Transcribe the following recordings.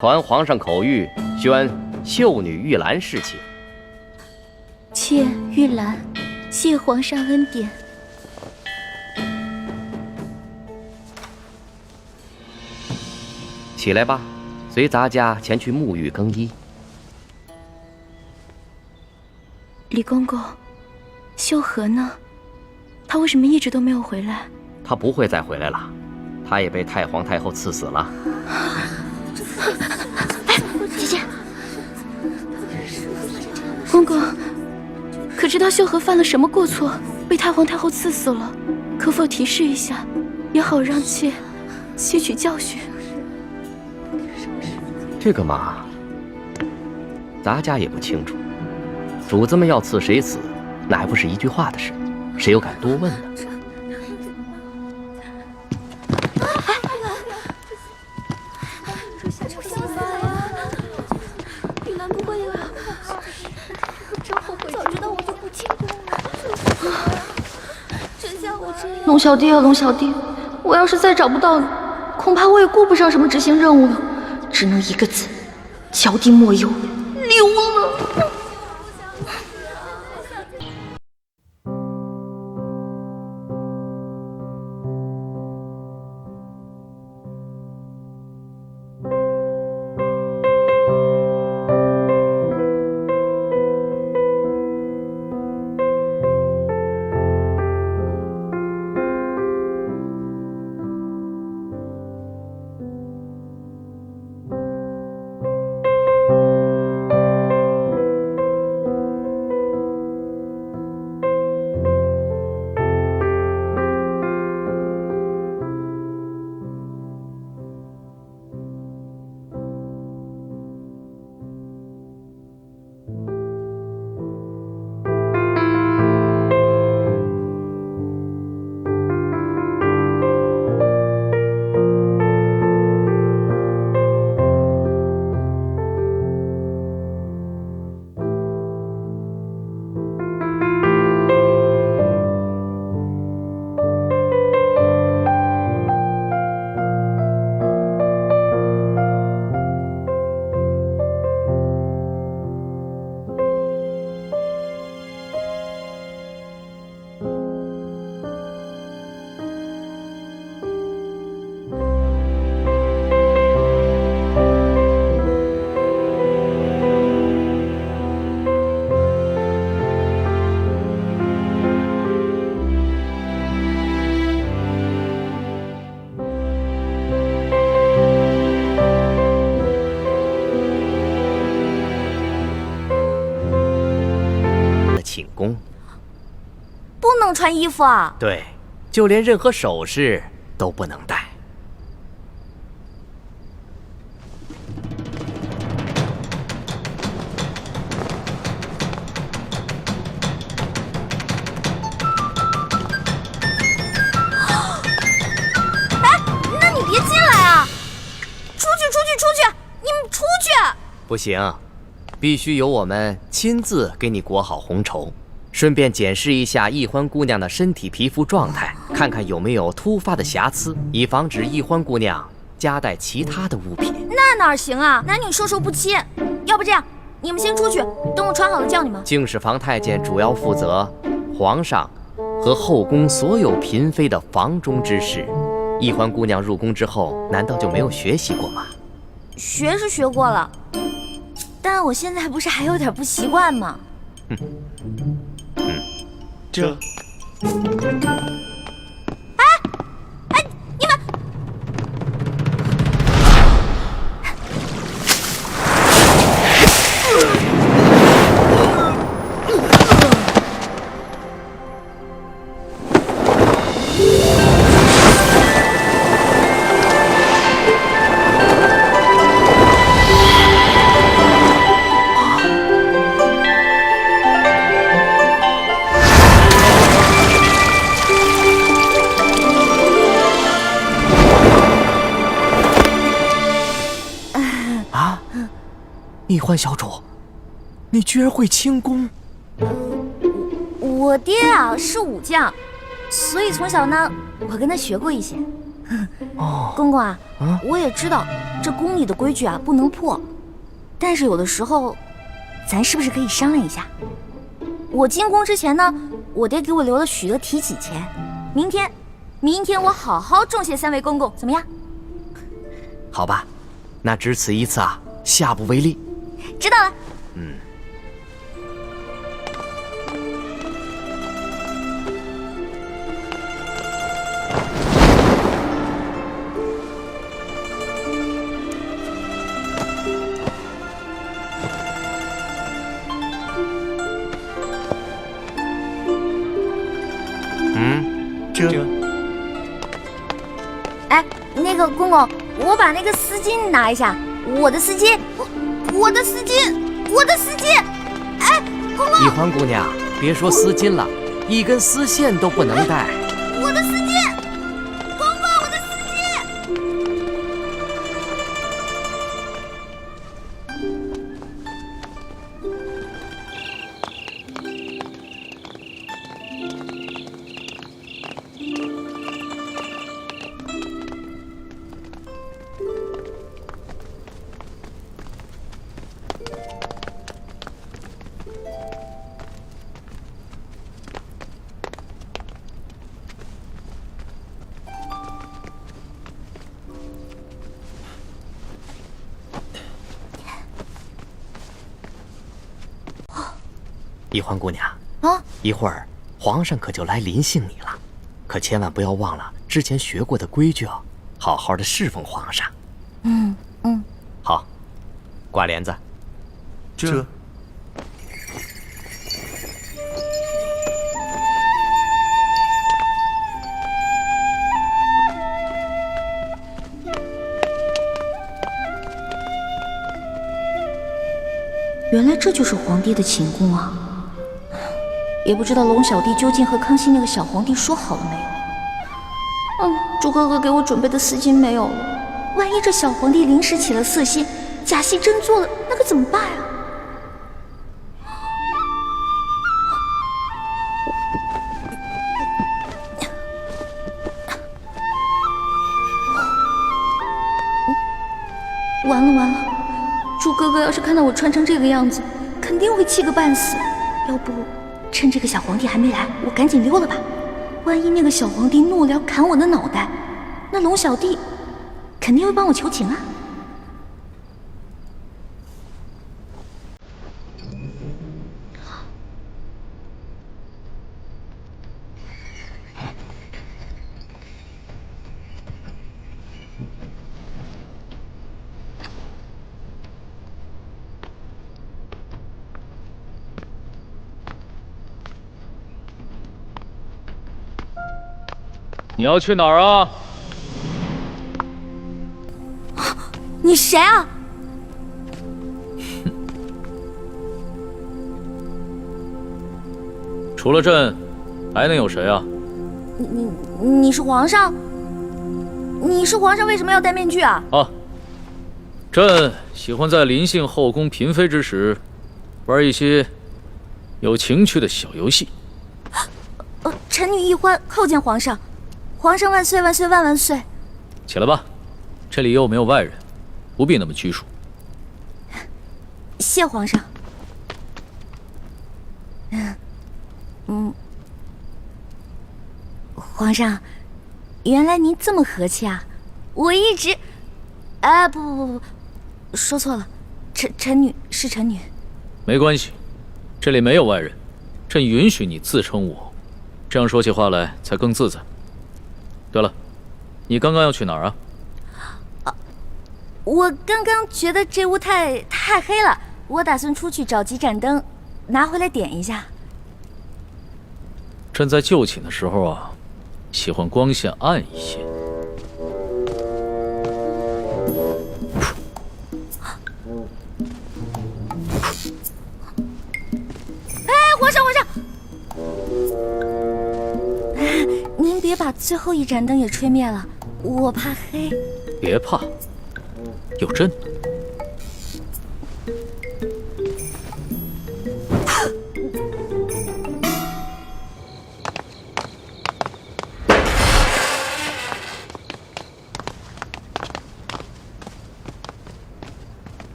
传皇上口谕，宣秀女玉兰侍寝。妾玉兰，谢皇上恩典。起来吧，随咱家前去沐浴更衣。李公公，秀禾呢？他为什么一直都没有回来？他不会再回来了，他也被太皇太后赐死了。姐姐，公公，可知道秀禾犯了什么过错，被太皇太后赐死了？可否提示一下，也好让妾吸取教训。这个嘛，咱家也不清楚。主子们要赐谁死，那还不是一句话的事，谁又敢多问呢？玉兰不会啊！真后悔，早知道我就不进宫了。真像我这样。龙小弟啊，龙小弟，我要是再找不到你，恐怕我也顾不上什么执行任务了，只能一个字：脚底抹油，溜了。寝宫不能穿衣服啊！对，就连任何首饰都不能戴。哎，那你别进来啊！出去，出去，出去！你们出去！不行，必须由我们亲自给你裹好红绸，顺便检视一下易欢姑娘的身体皮肤状态，看看有没有突发的瑕疵，以防止易欢姑娘夹带其他的物品。那哪行啊？男女授受不亲。要不这样，你们先出去，等我穿好了叫你们。敬事房太监主要负责皇上和后宫所有嫔妃的房中之事。易欢姑娘入宫之后，难道就没有学习过吗？学是学过了，但我现在不是还有点不习惯吗？这。哎，你们！易欢小主，你居然会轻功？我爹啊是武将，所以从小呢，我跟他学过一些。公公啊，我也知道这宫里的规矩啊不能破，但是有的时候，咱是不是可以商量一下？我进宫之前呢，我爹给我留了许多提己钱，明天我好好重谢3位公公，怎么样？好吧，那只此一次啊，下不为例。知道了。这，哎，那个公公，我把那个丝巾拿一下，我的丝巾，我的丝巾，我的丝巾！哎，公公，一欢姑娘，别说丝巾了，一根丝线都不能带。我的丝巾，公公，我的丝巾！一欢姑娘啊，一会儿皇上可就来临幸你了，可千万不要忘了之前学过的规矩哦，好好的侍奉皇上。好，挂帘子。这。原来这就是皇帝的寝宫啊！也不知道龙小弟究竟和康熙那个小皇帝说好了没有？朱哥哥给我准备的丝巾没有了，万一这小皇帝临时起了色心，假戏真做了，那可怎么办啊？完了！朱哥哥要是看到我穿成这个样子，肯定会气个半死。要不趁这个小皇帝还没来，我赶紧溜了吧。万一那个小皇帝怒了砍我的脑袋，那龙小弟肯定会帮我求情啊。你要去哪儿啊？你谁啊？除了朕，还能有谁啊？你是皇上？你是皇上，为什么要戴面具啊？朕喜欢在临幸后宫嫔妃之时，玩一些有情趣的小游戏。臣女一欢叩见皇上。皇上万岁万岁万万岁！起来吧，这里又没有外人，不必那么拘束。谢皇上。皇上，原来您这么和气啊！我一直……不，说错了，臣女是臣女。没关系，这里没有外人，朕允许你自称我，这样说起话来才更自在。对了，你刚刚要去哪儿啊？我刚刚觉得这屋太黑了，我打算出去找几盏灯，拿回来点一下。朕在就寝的时候啊，喜欢光线暗一些。皇上！您别把最后一盏灯也吹灭了，我怕黑。别怕，有朕。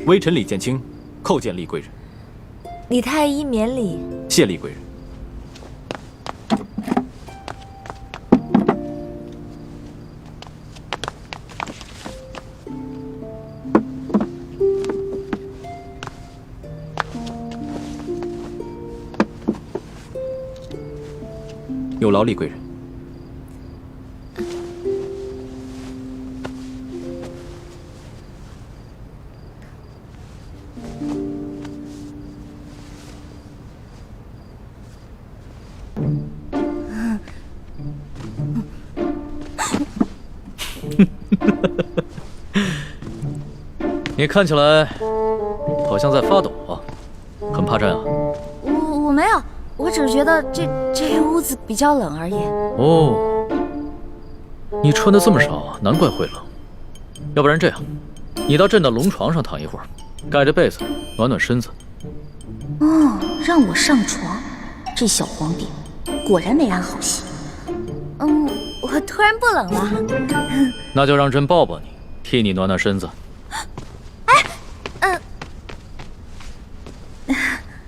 微臣李建清叩见厉贵人。李太医免礼。谢厉贵人。有劳厉贵人。你看起来好像在发抖啊，很怕震啊？我没有，我只是觉得这屋子比较冷而已。哦，你穿的这么少，难怪会冷。要不然这样，你到朕的龙床上躺一会儿，盖着被子暖暖身子。哦，让我上床，这小皇帝果然没安好心。我突然不冷了。那就让朕抱抱你，替你暖暖身子。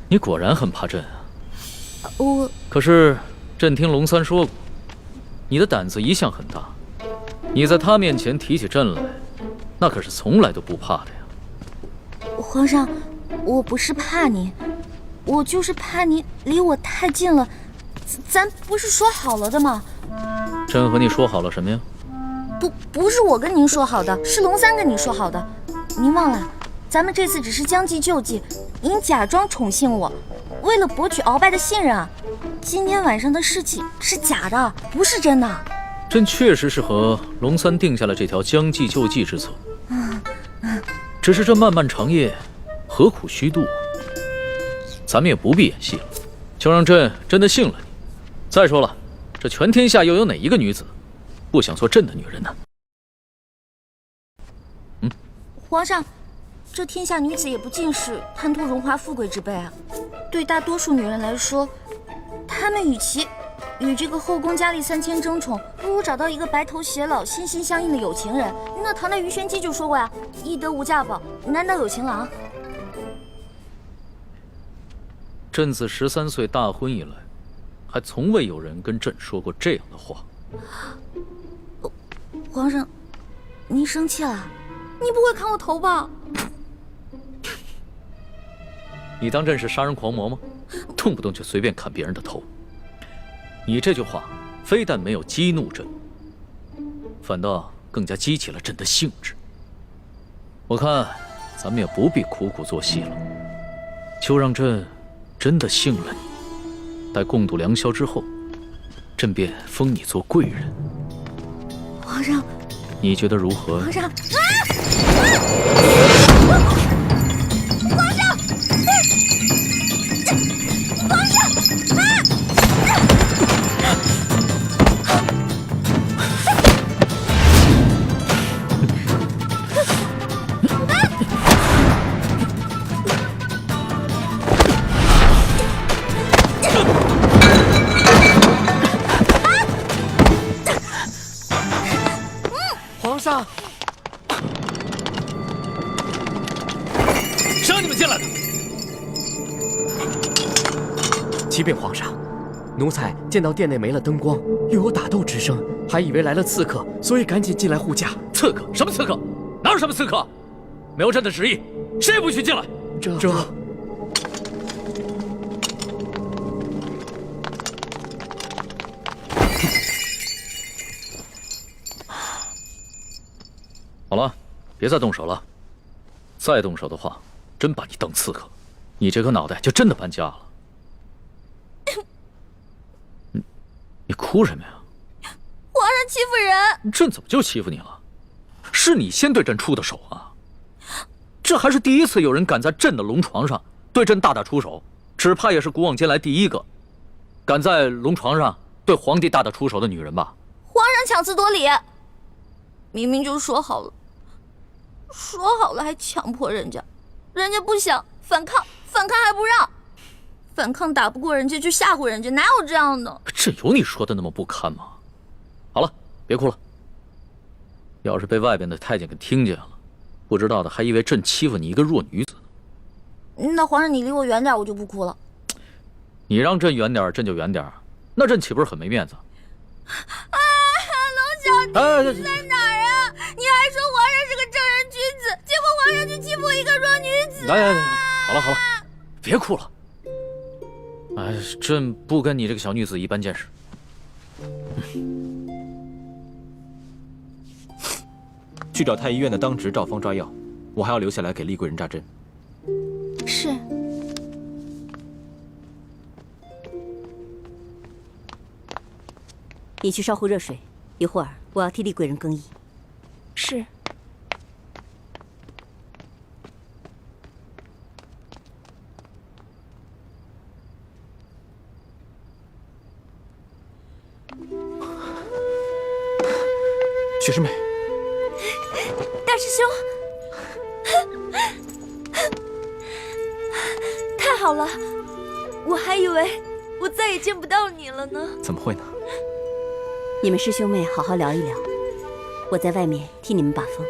你果然很怕朕啊！可是朕听龙三说过，你的胆子一向很大，你在他面前提起朕来，那可是从来都不怕的呀。皇上，我不是怕你，我就是怕你离我太近了。咱不是说好了的吗？朕和你说好了什么呀？不是我跟您说好的，是龙三跟你说好的。您忘了，咱们这次只是将计就计，您假装宠幸我，为了博取鳌拜的信任啊。今天晚上的事情是假的，不是真的。朕确实是和龙三定下了这条将计就计之策。只是这漫漫长夜，何苦虚度？咱们也不必演戏了，就让朕真的信了你。再说了，这全天下又有哪一个女子不想做朕的女人呢？皇上，这天下女子也不尽是贪图荣华富贵之辈啊。对大多数女人来说，她们与其与这个后宫佳丽3000争宠，不如找到一个白头偕老、心心相印的有情人。那唐代鱼玄机就说过呀：“易得无价宝，难得有情郎。”朕自13岁大婚以来，还从未有人跟朕说过这样的话。皇上，您生气了？你不会砍我头吧？你当朕是杀人狂魔吗？动不动就随便砍别人的头。你这句话非但没有激怒朕，反倒更加激起了朕的兴致。我看咱们也不必苦苦作戏了，就让朕真的信了你。待共度良宵之后，朕便封你做贵人。皇上，你觉得如何？皇上，皇上，谁让你们进来的？启禀皇上，奴才见到殿内没了灯光，又有打斗之声，还以为来了刺客，所以赶紧进来护驾。刺客？什么刺客？哪有什么刺客？没有朕的旨意，谁也不许进来。这……好了，别再动手了。再动手的话，真把你当刺客，你这颗脑袋就真的搬家了。你哭什么呀？皇上欺负人！朕怎么就欺负你了？是你先对朕出的手啊！这还是第一次有人敢在朕的龙床上对朕大打出手，只怕也是古往今来第一个敢在龙床上对皇帝大打出手的女人吧？皇上强词夺理，明明就说好了，还强迫人家，人家不想反抗还不让，反抗打不过人家就吓唬人家，哪有这样的？朕有你说的那么不堪吗？好了，别哭了。要是被外边的太监给听见了，不知道的还以为朕欺负你一个弱女子呢。那皇上，你离我远点，我就不哭了。你让朕远点，朕就远点，那朕岂不是很没面子？啊，龙小弟，你在哪儿啊？你还说皇上是个正人君子，结果皇上就欺负一个弱女子。来，好了，别哭了。哎，朕不跟你这个小女子一般见识。去找太医院的当值赵方抓药，我还要留下来给厉贵人扎针。是。你去烧壶热水，一会儿我要替厉贵人更衣。是。雪师妹，大师兄，太好了，我还以为我再也见不到你了呢。怎么会呢？你们师兄妹好好聊一聊，我在外面替你们把风。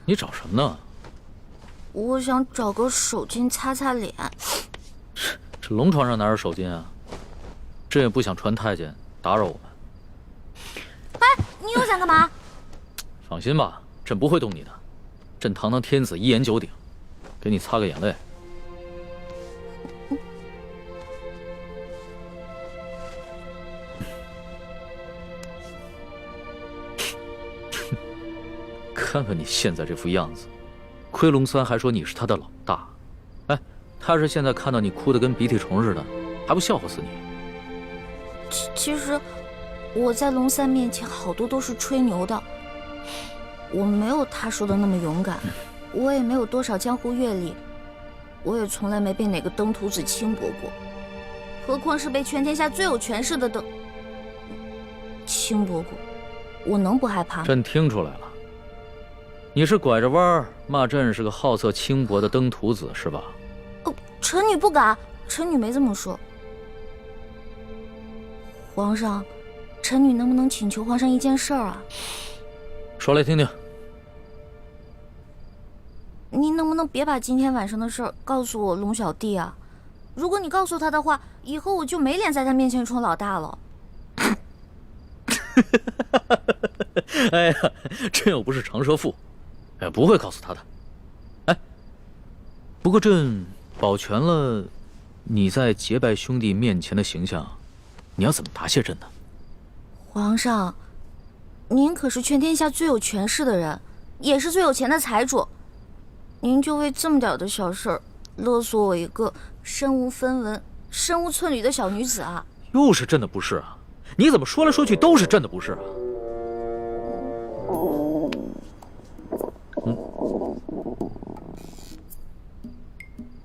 你找什么呢？我想找个手巾擦擦脸。这龙床上哪有手巾啊？朕也不想传太监打扰我们。哎，你又想干嘛？放心吧，朕不会动你的。朕堂堂天子，一言九鼎，给你擦个眼泪。看看你现在这副样子，亏龙三还说你是他的老大。哎，他是现在看到你哭得跟鼻涕虫似的，还不笑话死你？其实我在龙三面前好多都是吹牛的，我没有他说的那么勇敢，我也没有多少江湖阅历，我也从来没被哪个登徒子轻薄过，何况是被全天下最有权势的轻薄过，我能不害怕吗？朕听出来了。你是拐着弯儿骂朕是个好色轻薄的登徒子是吧？臣女不敢，臣女没这么说。皇上，臣女能不能请求皇上一件事啊？说来听听。您能不能别把今天晚上的事告诉我龙小弟啊？如果你告诉他的话，以后我就没脸在他面前充老大了。哎呀，朕又不是长舌妇。哎，不会告诉他的。哎，不过朕保全了你在结拜兄弟面前的形象，你要怎么答谢朕呢？皇上，您可是全天下最有权势的人，也是最有钱的财主，您就为这么点的小事勒索我一个身无分文、身无寸缕的小女子啊！又是朕的不是啊！你怎么说来说去都是朕的不是啊？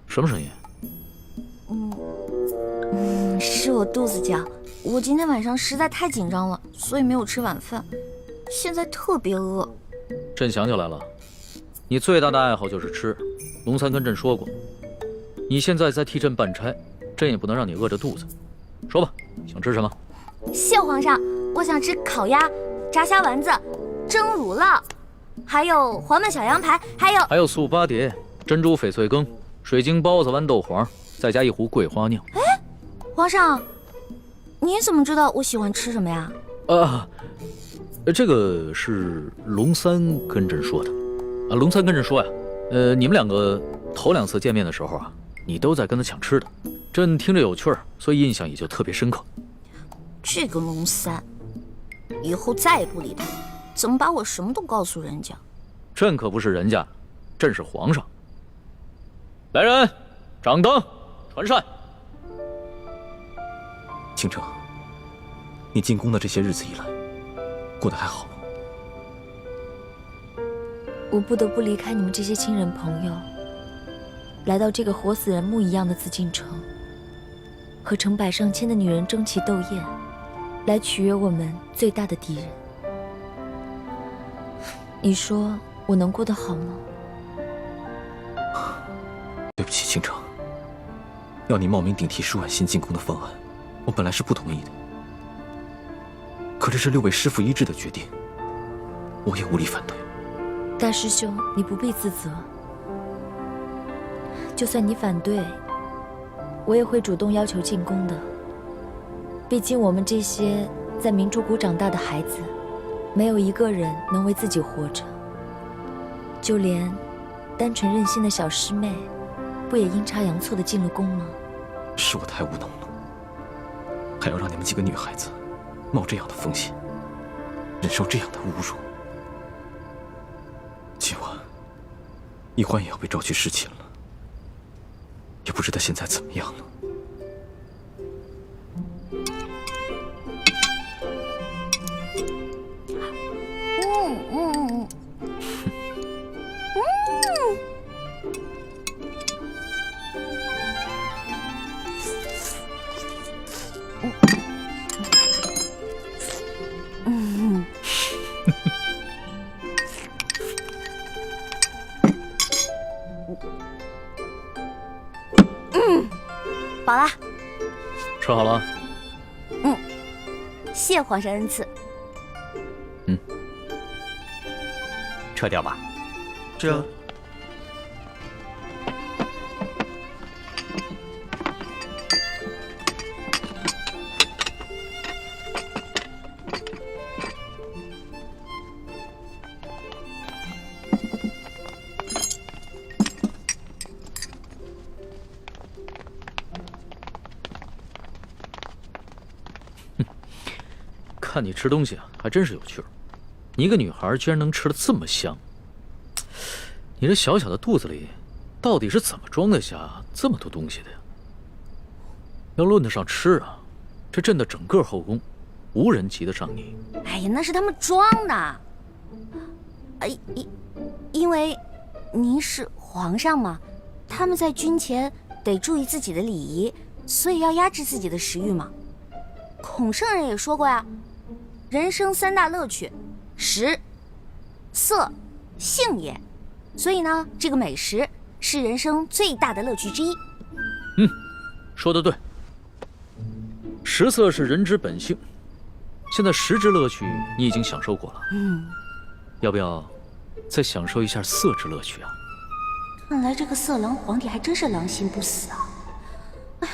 什么声音？是我肚子叫。我今天晚上实在太紧张了，所以没有吃晚饭，现在特别饿。朕想起来了，你最大的爱好就是吃。龙三跟朕说过，你现在在替朕办差，朕也不能让你饿着肚子。说吧，想吃什么？谢皇上，我想吃烤鸭、炸虾丸子、蒸乳酪，还有黄焖小羊排，还有素八碟、珍珠翡翠羹、水晶包子豌豆黄，再加一壶桂花酿。哎，皇上，您怎么知道我喜欢吃什么呀？这个是龙三跟朕说的。龙三跟朕说呀，你们两个头2次见面的时候啊，你都在跟他抢吃的，朕听着有趣儿，所以印象也就特别深刻。这个龙三，以后再也不理他，怎么把我什么都告诉人家？朕可不是人家，朕是皇上。来人，掌灯，传膳。倾城，你进宫的这些日子以来，过得还好吗？我不得不离开你们这些亲人朋友，来到这个活死人墓一样的紫禁城，和成百上千的女人争奇斗艳，来取悦我们最大的敌人。你说我能过得好吗？不起，倾城。要你冒名顶替舒婉心进宫的方案，我本来是不同意的。可这是6位师父一致的决定，我也无力反对。大师兄，你不必自责。就算你反对，我也会主动要求进宫的。毕竟我们这些在明珠谷长大的孩子，没有一个人能为自己活着。就连单纯任性的小师妹，不也阴差阳错的进了宫吗？是我太无能了，还要让你们几个女孩子冒这样的风险，忍受这样的侮辱。今晚，一欢也要被召去侍寝了，也不知道现在怎么样了。饱了。吃好了。谢皇上恩赐。撤掉吧。这。看你吃东西啊，还真是有趣儿。你一个女孩居然能吃得这么香，你这小小的肚子里，到底是怎么装得下这么多东西的呀？要论得上吃啊，这朕的整个后宫，无人及得上你。哎呀，那是他们装的。因为您是皇上嘛，他们在军前得注意自己的礼仪，所以要压制自己的食欲嘛。孔圣人也说过呀，人生3大乐趣，食、色、性也。所以呢，这个美食是人生最大的乐趣之一。说得对。食色是人之本性，现在食之乐趣你已经享受过了，要不要再享受一下色之乐趣啊？看来这个色狼皇帝还真是狼心不死啊！哎呀，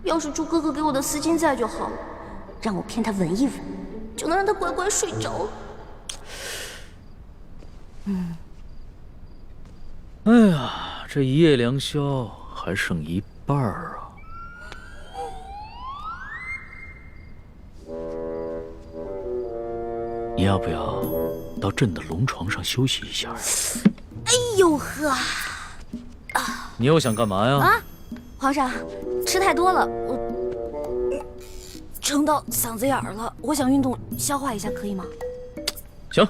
要是猪哥哥给我的丝巾在就好了，让我骗他闻一闻，就能让他乖乖睡着了。哎呀，这一夜良宵还剩一半啊！你要不要到朕的龙床上休息一下？哎呦呵！你又想干嘛呀？啊，皇上，吃太多了，我撑到嗓子眼儿了，我想运动消化一下，可以吗？行。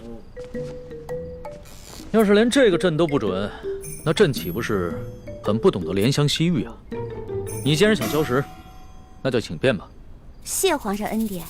要是连这个朕都不准，那朕岂不是很不懂得怜香惜玉啊？你既然想消食，那就请便吧。谢皇上恩典。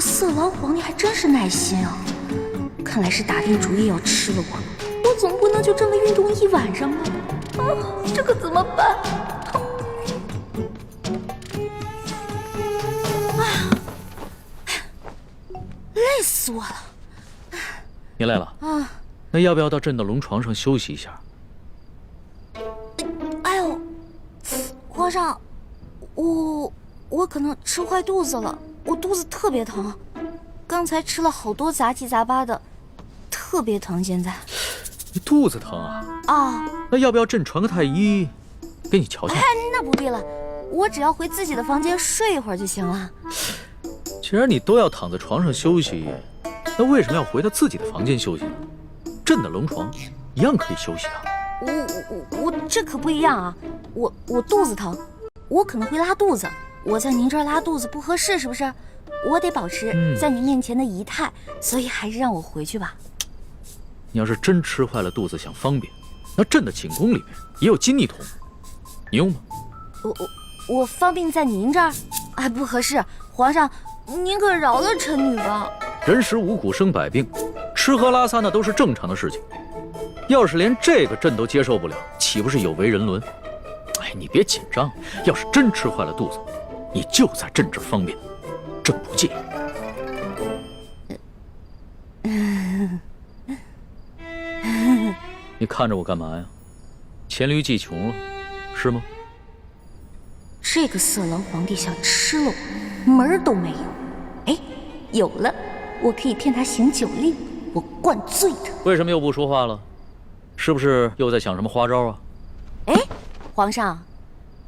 色狼皇帝还真是耐心啊！看来是打定主意要吃了我总不能就这么运动一晚上吧？这可怎么办？累死我了！你累了啊？那要不要到朕的龙床上休息一下？哎呦，皇上，我可能吃坏肚子了，我肚子特别疼。刚才吃了好多杂七杂八的，特别疼。现在你肚子疼啊？啊，那要不要朕传个太医给你瞧瞧？哎，那不必了，我只要回自己的房间睡一会儿就行了。既然你都要躺在床上休息，那为什么要回到自己的房间休息呢？朕的龙床一样可以休息啊。我这可不一样啊，我肚子疼，我可能会拉肚子，我在您这儿拉肚子不合适，是不是？我得保持在您面前的仪态，所以还是让我回去吧。你要是真吃坏了肚子想方便，那朕的寝宫里面也有金逆桶，你用吗？我方便在您这儿？哎，不合适，皇上，您可饶了臣女吧。人食五谷生百病，吃喝拉撒那都是正常的事情。要是连这个朕都接受不了，岂不是有违人伦？哎，你别紧张，要是真吃坏了肚子，你就在朕这儿方便，朕不介意。你看着我干嘛呀？黔驴技穷了，是吗？这个色狼皇帝想吃了我，门儿都没有。哎，有了，我可以骗他行酒令，我灌醉他。为什么又不说话了？是不是又在想什么花招啊？哎，皇上，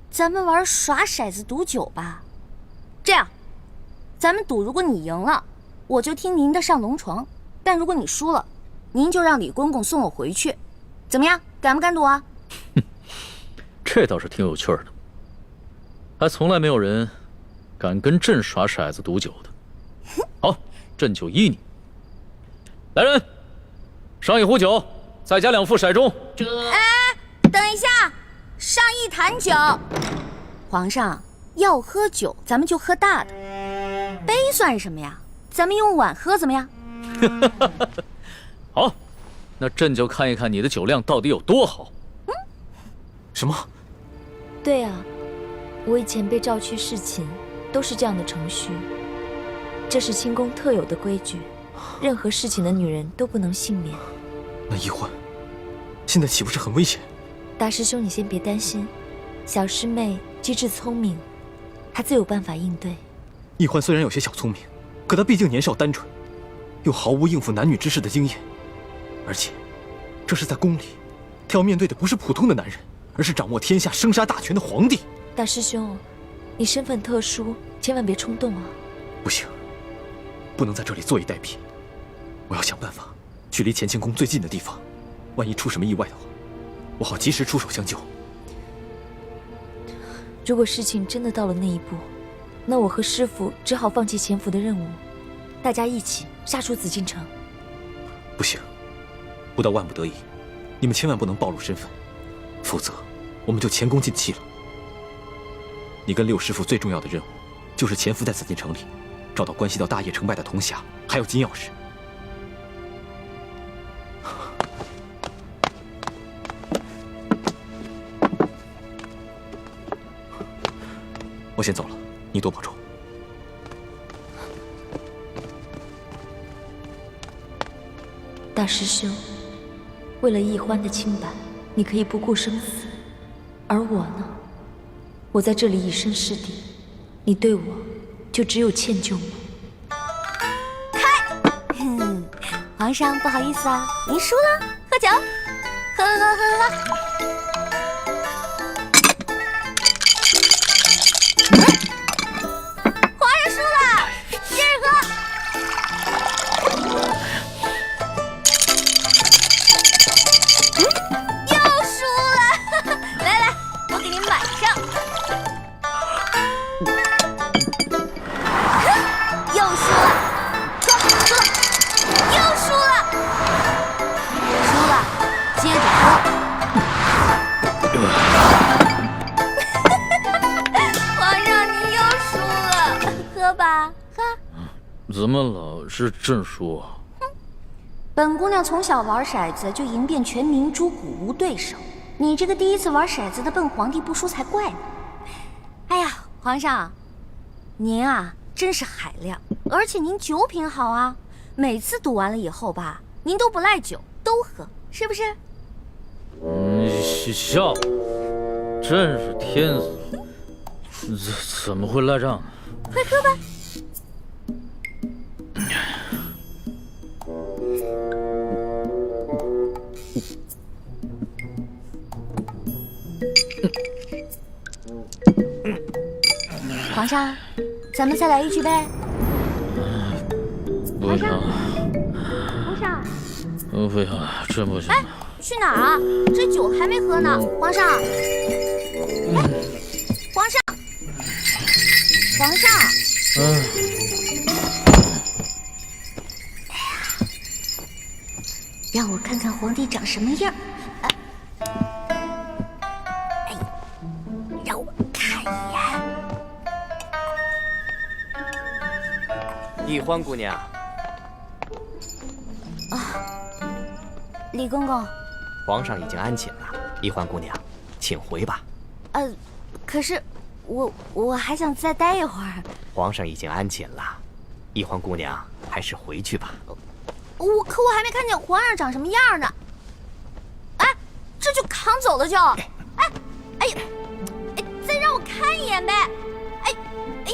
咱们玩耍骰子赌酒吧。这样，咱们赌，如果你赢了，我就听您的上龙床；但如果你输了，您就让李公公送我回去。怎么样，敢不敢赌啊？这倒是挺有趣的，还从来没有人敢跟朕耍骰子赌酒的。好，朕就依你。来人，上一壶酒，再加2副骰盅。哎，等一下，上一坛酒。皇上要喝酒，咱们就喝大的。杯算什么呀？咱们用碗喝怎么样？好，那朕就看一看你的酒量到底有多好。什么？对啊，我以前被召去侍寝，都是这样的程序。这是清宫特有的规矩，任何侍寝的女人都不能幸免。那易欢，现在岂不是很危险？大师兄，你先别担心，小师妹机智聪明，她自有办法应对。易欢虽然有些小聪明，可她毕竟年少单纯，又毫无应付男女之事的经验，而且这是在宫里，她要面对的不是普通的男人，而是掌握天下生杀大权的皇帝。大师兄，你身份特殊，千万别冲动啊！不行，不能在这里坐以待毙，我要想办法去离乾清宫最近的地方，万一出什么意外的话，我好及时出手相救。如果事情真的到了那一步，那我和师父只好放弃潜伏的任务，大家一起杀出紫禁城。不行，不到万不得已，你们千万不能暴露身份，否则我们就前功尽弃了。你跟六师父最重要的任务，就是潜伏在紫禁城里，找到关系到大业成败的铜匣，还有金钥匙。我先走了，你多保重。大师兄，为了易欢的清白，你可以不顾生死，而我呢？我在这里以身试敌，你对我就只有歉疚吗？皇上不好意思啊，您输了，喝酒，喝。皇上输了，接着喝。又输了，来，我给您满上。又输了，输了。又输了，接着喝。皇上，你又输了，喝吧，喝。怎么老是朕输啊？本姑娘从小玩骰子就赢遍全明珠谷，无对手。你这个第一次玩骰子的笨皇帝不输才怪呢。哎呀，皇上，您啊真是海量，而且您酒品好啊。每次赌完了以后吧，您都不赖酒，都喝，是不是？笑，真是天死，怎么会赖账呢？快喝吧。皇上，咱们再来一局呗。不行，皇上，不行，真不行。哎，去哪儿啊？这酒还没喝呢，皇上。哎，皇上。皇上。让我看看皇帝长什么样。让我看一眼。易欢姑娘，李公公，皇上已经安寝了。易欢姑娘，请回吧。可是我还想再待一会儿。皇上已经安寝了，易欢姑娘还是回去吧。可我还没看见皇上长什么样呢。哎，这就扛走了就。哎呀，再让我看一眼呗。哎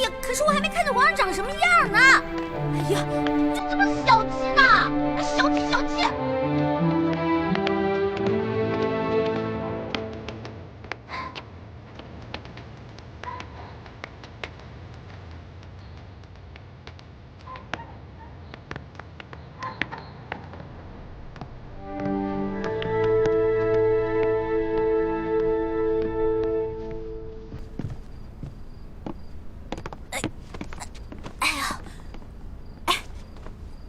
呀，可是我还没看见皇上长什么样呢。哎呀，就这么小气呢？小气小气！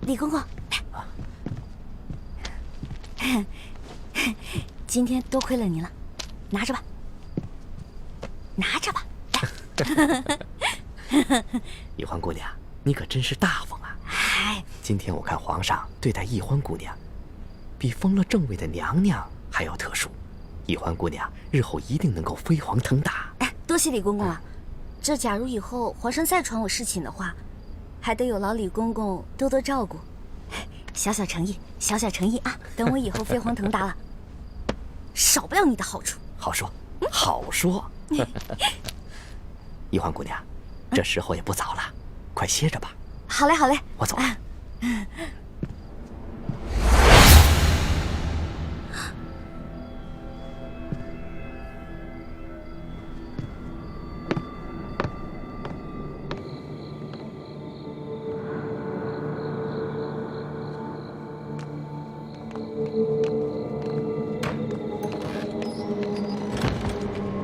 李公公，今天多亏了您了，拿着吧，拿着吧。易欢姑娘，你可真是大方啊！今天我看皇上对待易欢姑娘，比封了正位的娘娘还要特殊。易欢姑娘日后一定能够飞黄腾达。多谢李公公啊！这假如以后皇上再传我侍寝的话，还得有劳李公公多多照顾，小小诚意，小小诚意啊！等我以后飞黄腾达了，少不了你的好处。好说，好说。易欢姑娘，这时候也不早了，快歇着吧。好嘞，好嘞，我走了。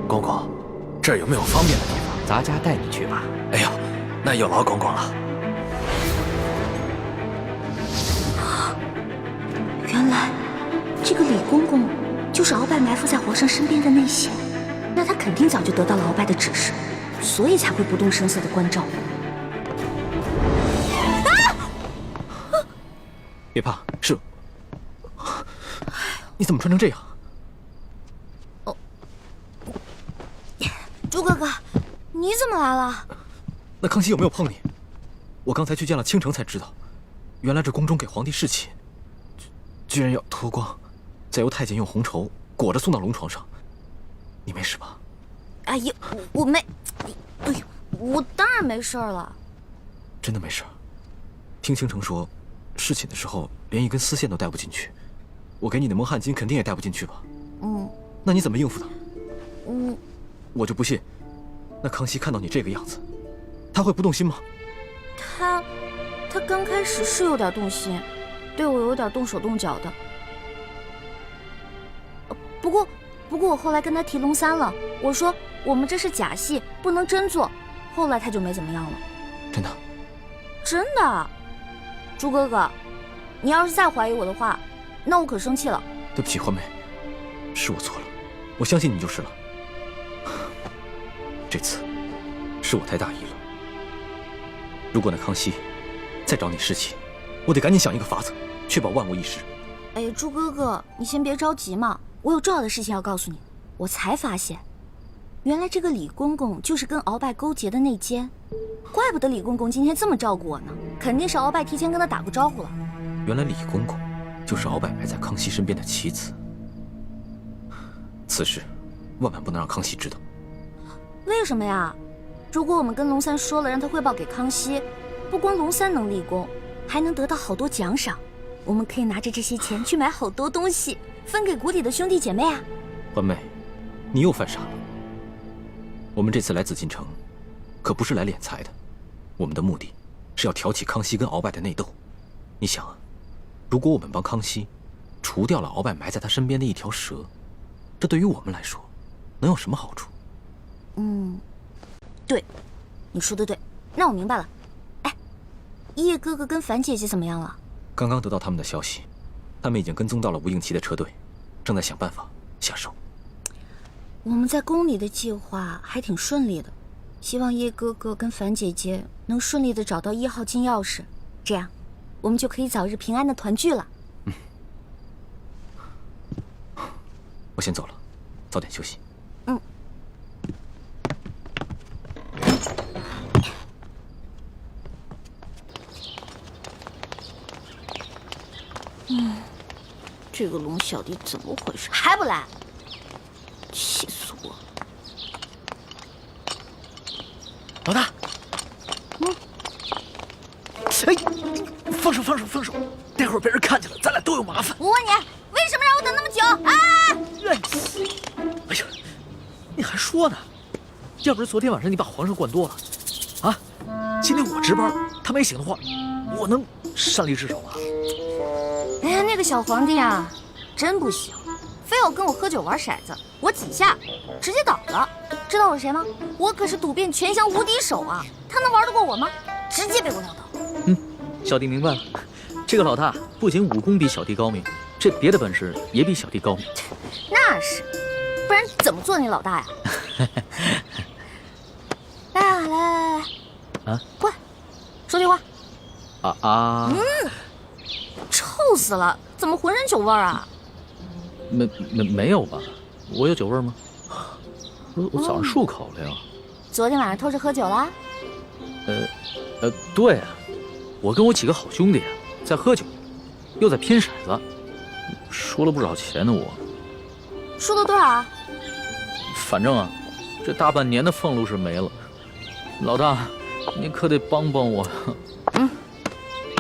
公公，这儿有没有方便的地方？咱家带你去吧。哎呦，那有劳公公了。原来这个李公公就是鳌拜埋伏在皇上身边的内线，那他肯定早就得到了鳌拜的指示，所以才会不动声色的关照我。别怕，是。你怎么穿成这样？朱哥哥，你怎么来了？那康熙有没有碰你？我刚才去见了倾城才知道，原来这宫中给皇帝侍寝，居然要脱光，再由太监用红绸裹着送到龙床上。你没事吧？哎呀，我没，哎呦，我当然没事了。真的没事？听倾城说，侍寝的时候连一根丝线都带不进去，我给你的蒙汗巾肯定也带不进去吧？那你怎么应付他？我就不信，那康熙看到你这个样子，他会不动心吗？他刚开始是有点动心，对我有点动手动脚的。不过我后来跟他提龙三了，我说我们这是假戏，不能真做。后来他就没怎么样了。真的？真的。朱哥哥，你要是再怀疑我的话，那我可生气了。对不起，欢梅，是我错了，我相信你就是了。这次是我太大意了。如果那康熙再找你侍寝，我得赶紧想一个法子，确保万无一失。哎，朱哥哥，你先别着急嘛，我有重要的事情要告诉你。我才发现，原来这个李公公就是跟鳌拜勾结的内奸，怪不得李公公今天这么照顾我呢，肯定是鳌拜提前跟他打过招呼了。原来李公公就是鳌拜埋在康熙身边的棋子，此事万万不能让康熙知道。为什么呀？如果我们跟龙三说了，让他汇报给康熙，不光龙三能立功，还能得到好多奖赏。我们可以拿着这些钱去买好多东西，分给谷里的兄弟姐妹啊。欢妹，你又犯傻了。我们这次来紫禁城，可不是来敛财的，我们的目的是要挑起康熙跟鳌拜的内斗。你想啊，如果我们帮康熙除掉了鳌拜埋在他身边的一条蛇，这对于我们来说能有什么好处？对，你说的对，那我明白了。哎，叶哥哥跟樊姐姐怎么样了？刚刚得到他们的消息，他们已经跟踪到了吴应奇的车队，正在想办法下手。我们在宫里的计划还挺顺利的，希望叶哥哥跟樊姐姐能顺利的找到1号金钥匙，这样我们就可以早日平安的团聚了。我先走了，早点休息。这个龙小弟怎么回事？还不来？气死我了！老大，哎，放手，待会儿被人看见了，咱俩都有麻烦。我问你，为什么让我等那么久啊？哎呀，你还说呢？要不是昨天晚上你把皇上灌多了，啊，今天我值班，他没醒的话，我能擅离职守吗？哎呀，那个小皇帝啊，真不行，非要跟我喝酒玩骰子，我几下直接倒了。知道我是谁吗？我可是赌遍全乡无敌手啊！他能玩得过我吗？直接被我撂倒。小弟明白了，这个老大不仅武功比小弟高明，这别的本事也比小弟高明。那是，不然怎么做你老大呀？来，啊，过来，说句话。臭死了！怎么浑身酒味儿啊？没有吧？我有酒味吗？我早上漱口了呀。昨天晚上偷着喝酒啦？对啊，我跟我几个好兄弟在喝酒，又在拼骰子，输了不少钱呢。我输了多少啊？反正啊，这大半年的俸禄是没了。老大，你可得帮帮我。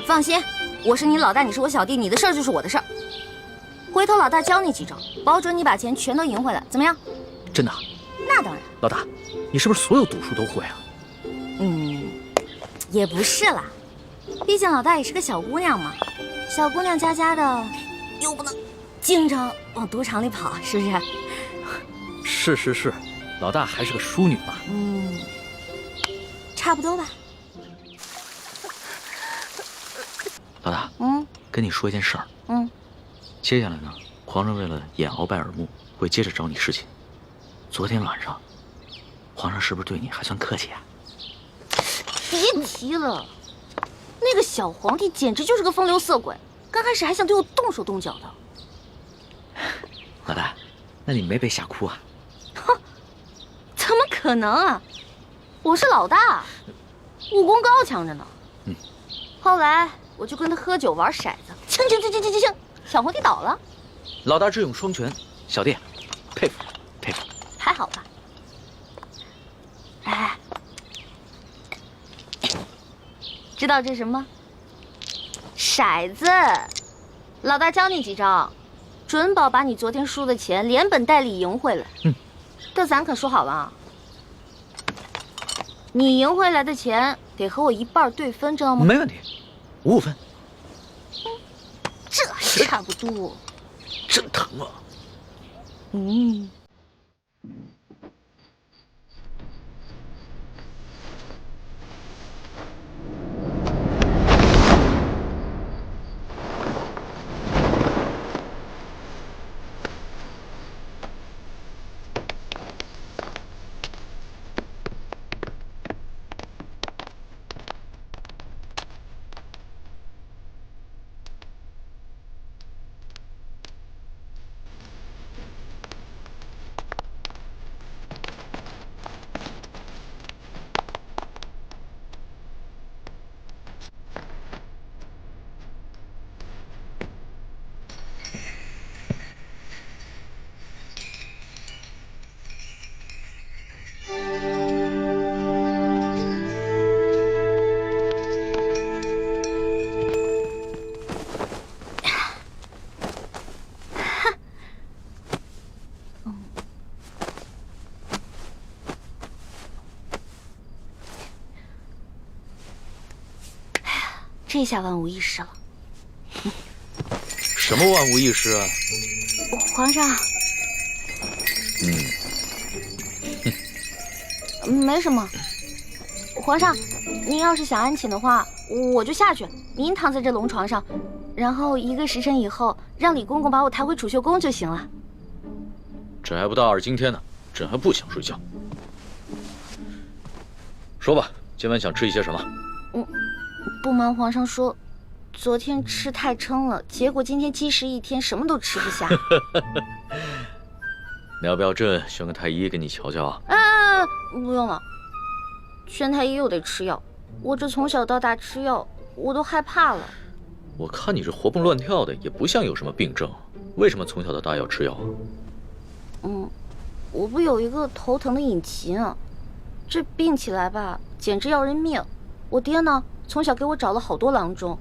放心，我是你老大，你是我小弟，你的事儿就是我的事儿。回头老大教你几招，保准你把钱全都赢回来，怎么样？真的？那当然。老大，你是不是所有赌术都会啊？也不是啦，毕竟老大也是个小姑娘嘛，小姑娘家的，又不能经常往赌场里跑，是不是？是，老大还是个淑女嘛。差不多吧。老大，跟你说一件事儿。接下来呢，皇上为了掩鳌拜耳目，会接着找你侍寝。昨天晚上，皇上是不是对你还算客气啊？别提了，那个小皇帝简直就是个风流色鬼，刚开始还想对我动手动脚的。老大，那你没被吓哭啊？哼，怎么可能啊！我是老大，武功高强着呢。后来我就跟他喝酒玩骰子，清，小皇帝倒了。老大智勇双全，小弟佩服。还好吧？哎，知道这是什么吗？骰子。老大教你几招，准保把你昨天输的钱连本带利赢回来。这咱可说好了啊，你赢回来的钱得和我一半对分，知道吗？没问题，5分。这还差不多。真疼啊！这下万无一失了。什么万无一失啊？皇上。没什么。皇上，您要是想安寝的话，我就下去，您躺在这龙床上，然后1个时辰以后，让李公公把我抬回储秀宫就行了。朕还不大二今天呢，朕还不想睡觉。说吧，今晚想吃一些什么？不瞒皇上说，昨天吃太撑了，结果今天积食一天，什么都吃不下。你要不要朕选个太医给你瞧瞧啊？不用了，宣太医又得吃药，我这从小到大吃药，我都害怕了。我看你这活蹦乱跳的，也不像有什么病症，为什么从小到大要吃药啊？我不有一个头疼的隐疾啊，这病起来吧，简直要人命。我爹呢，从小给我找了好多郎中，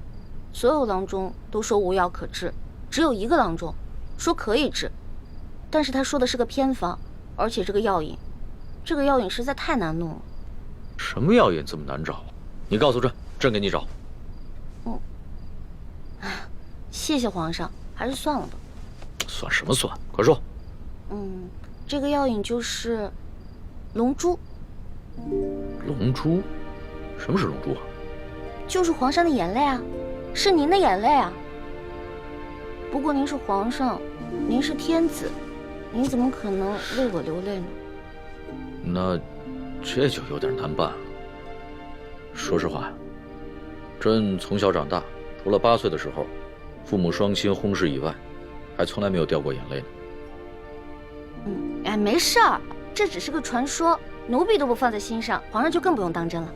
所有郎中都说无药可治，只有一个郎中说可以治，但是他说的是个偏方，而且这个药引实在太难弄了。什么药引这么难找？你告诉朕，朕给你找。谢谢皇上，还是算了吧。算什么算？快说。这个药引就是龙珠。龙珠？什么是龙珠啊？就是皇上的眼泪啊，是您的眼泪啊。不过您是皇上，您是天子，您怎么可能为我流泪呢？那这就有点难办了。说实话，朕从小长大，除了8岁的时候，父母双亲轰逝以外，还从来没有掉过眼泪呢。没事儿，这只是个传说，奴婢都不放在心上，皇上就更不用当真了。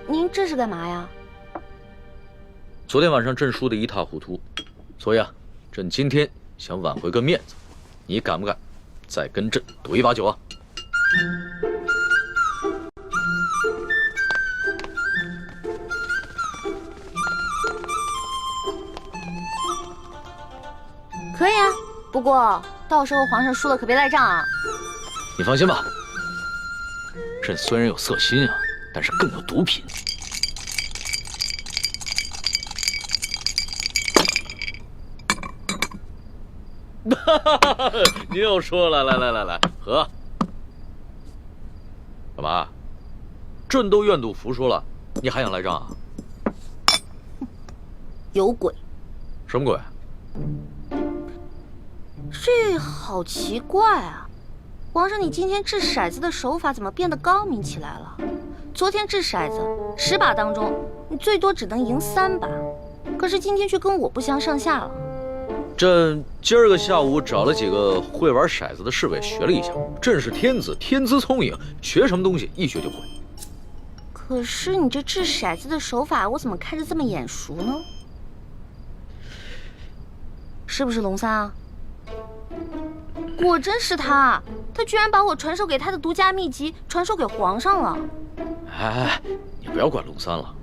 您这是干嘛呀？昨天晚上朕输得一塌糊涂，所以朕今天想挽回个面子，你敢不敢再跟朕赌一把酒啊？可以啊，不过到时候皇上输了可别赖账啊。你放心吧，朕虽然有色心啊，但是更有毒品。你又说了，来，喝。干嘛？朕都愿赌服输了，你还想赖账啊？有鬼！什么鬼？这好奇怪啊！皇上，你今天掷骰子的手法怎么变得高明起来了？昨天掷骰子10把当中，你最多只能赢3把，可是今天却跟我不相上下了。朕今儿个下午找了几个会玩骰子的侍卫学了一下，朕是天子，天资聪颖，学什么东西一学就会。可是你这掷骰子的手法，我怎么看着这么眼熟呢？是不是龙三啊？果真是他，他居然把我传授给他的独家秘籍传授给皇上了。哎，你不要管龙三了，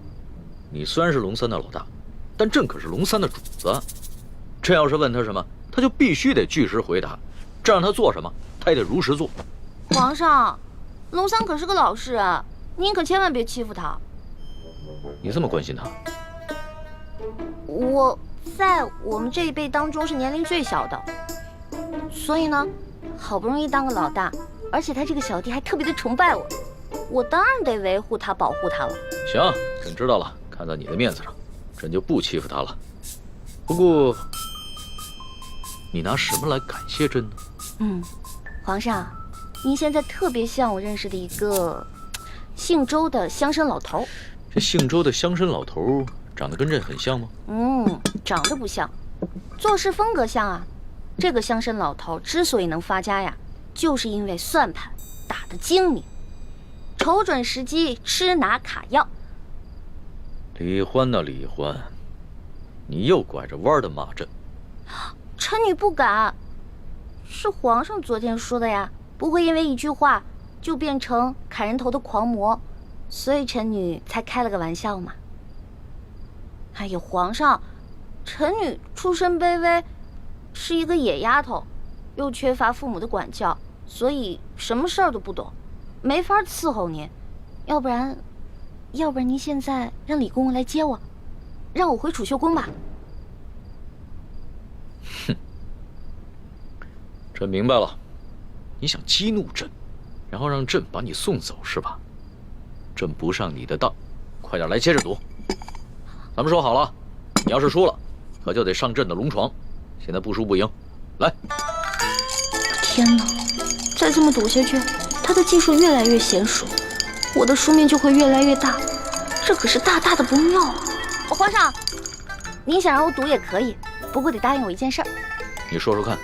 你虽然是龙三的老大，但朕可是龙三的主子。朕要是问他什么，他就必须得据实回答，这让他做什么，他也得如实做。皇上，龙三可是个老实人，您可千万别欺负他。你这么关心他？我在我们这一辈当中是年龄最小的，所以呢，好不容易当个老大，而且他这个小弟还特别的崇拜我，我当然得维护他、保护他了。行，朕知道了，看在你的面子上，朕就不欺负他了。不过，你拿什么来感谢朕呢？皇上，您现在特别像我认识的一个姓周的乡绅老头。这姓周的乡绅老头长得跟朕很像吗？长得不像，做事风格像啊。这个乡绅老头之所以能发家呀，就是因为算盘打得精明，瞅准时机吃拿卡要。李欢呐，李欢，你又拐着弯的骂朕。臣女不敢，是皇上昨天说的呀，不会因为一句话就变成砍人头的狂魔，所以臣女才开了个玩笑嘛。哎呀，皇上，臣女出身卑微，是一个野丫头，又缺乏父母的管教，所以什么事儿都不懂，没法伺候您。要不然您现在让李公公来接我，让我回储秀宫吧。哼，朕明白了，你想激怒朕，然后让朕把你送走是吧？朕不上你的当，快点来接着赌。咱们说好了，你要是输了，可就得上朕的龙床。现在不输不赢，来。天哪，再这么赌下去，他的技术越来越娴熟，我的输面就会越来越大，这可是大大的不妙啊！皇上，您想让我赌也可以，不过得答应我一件事儿。你说说看。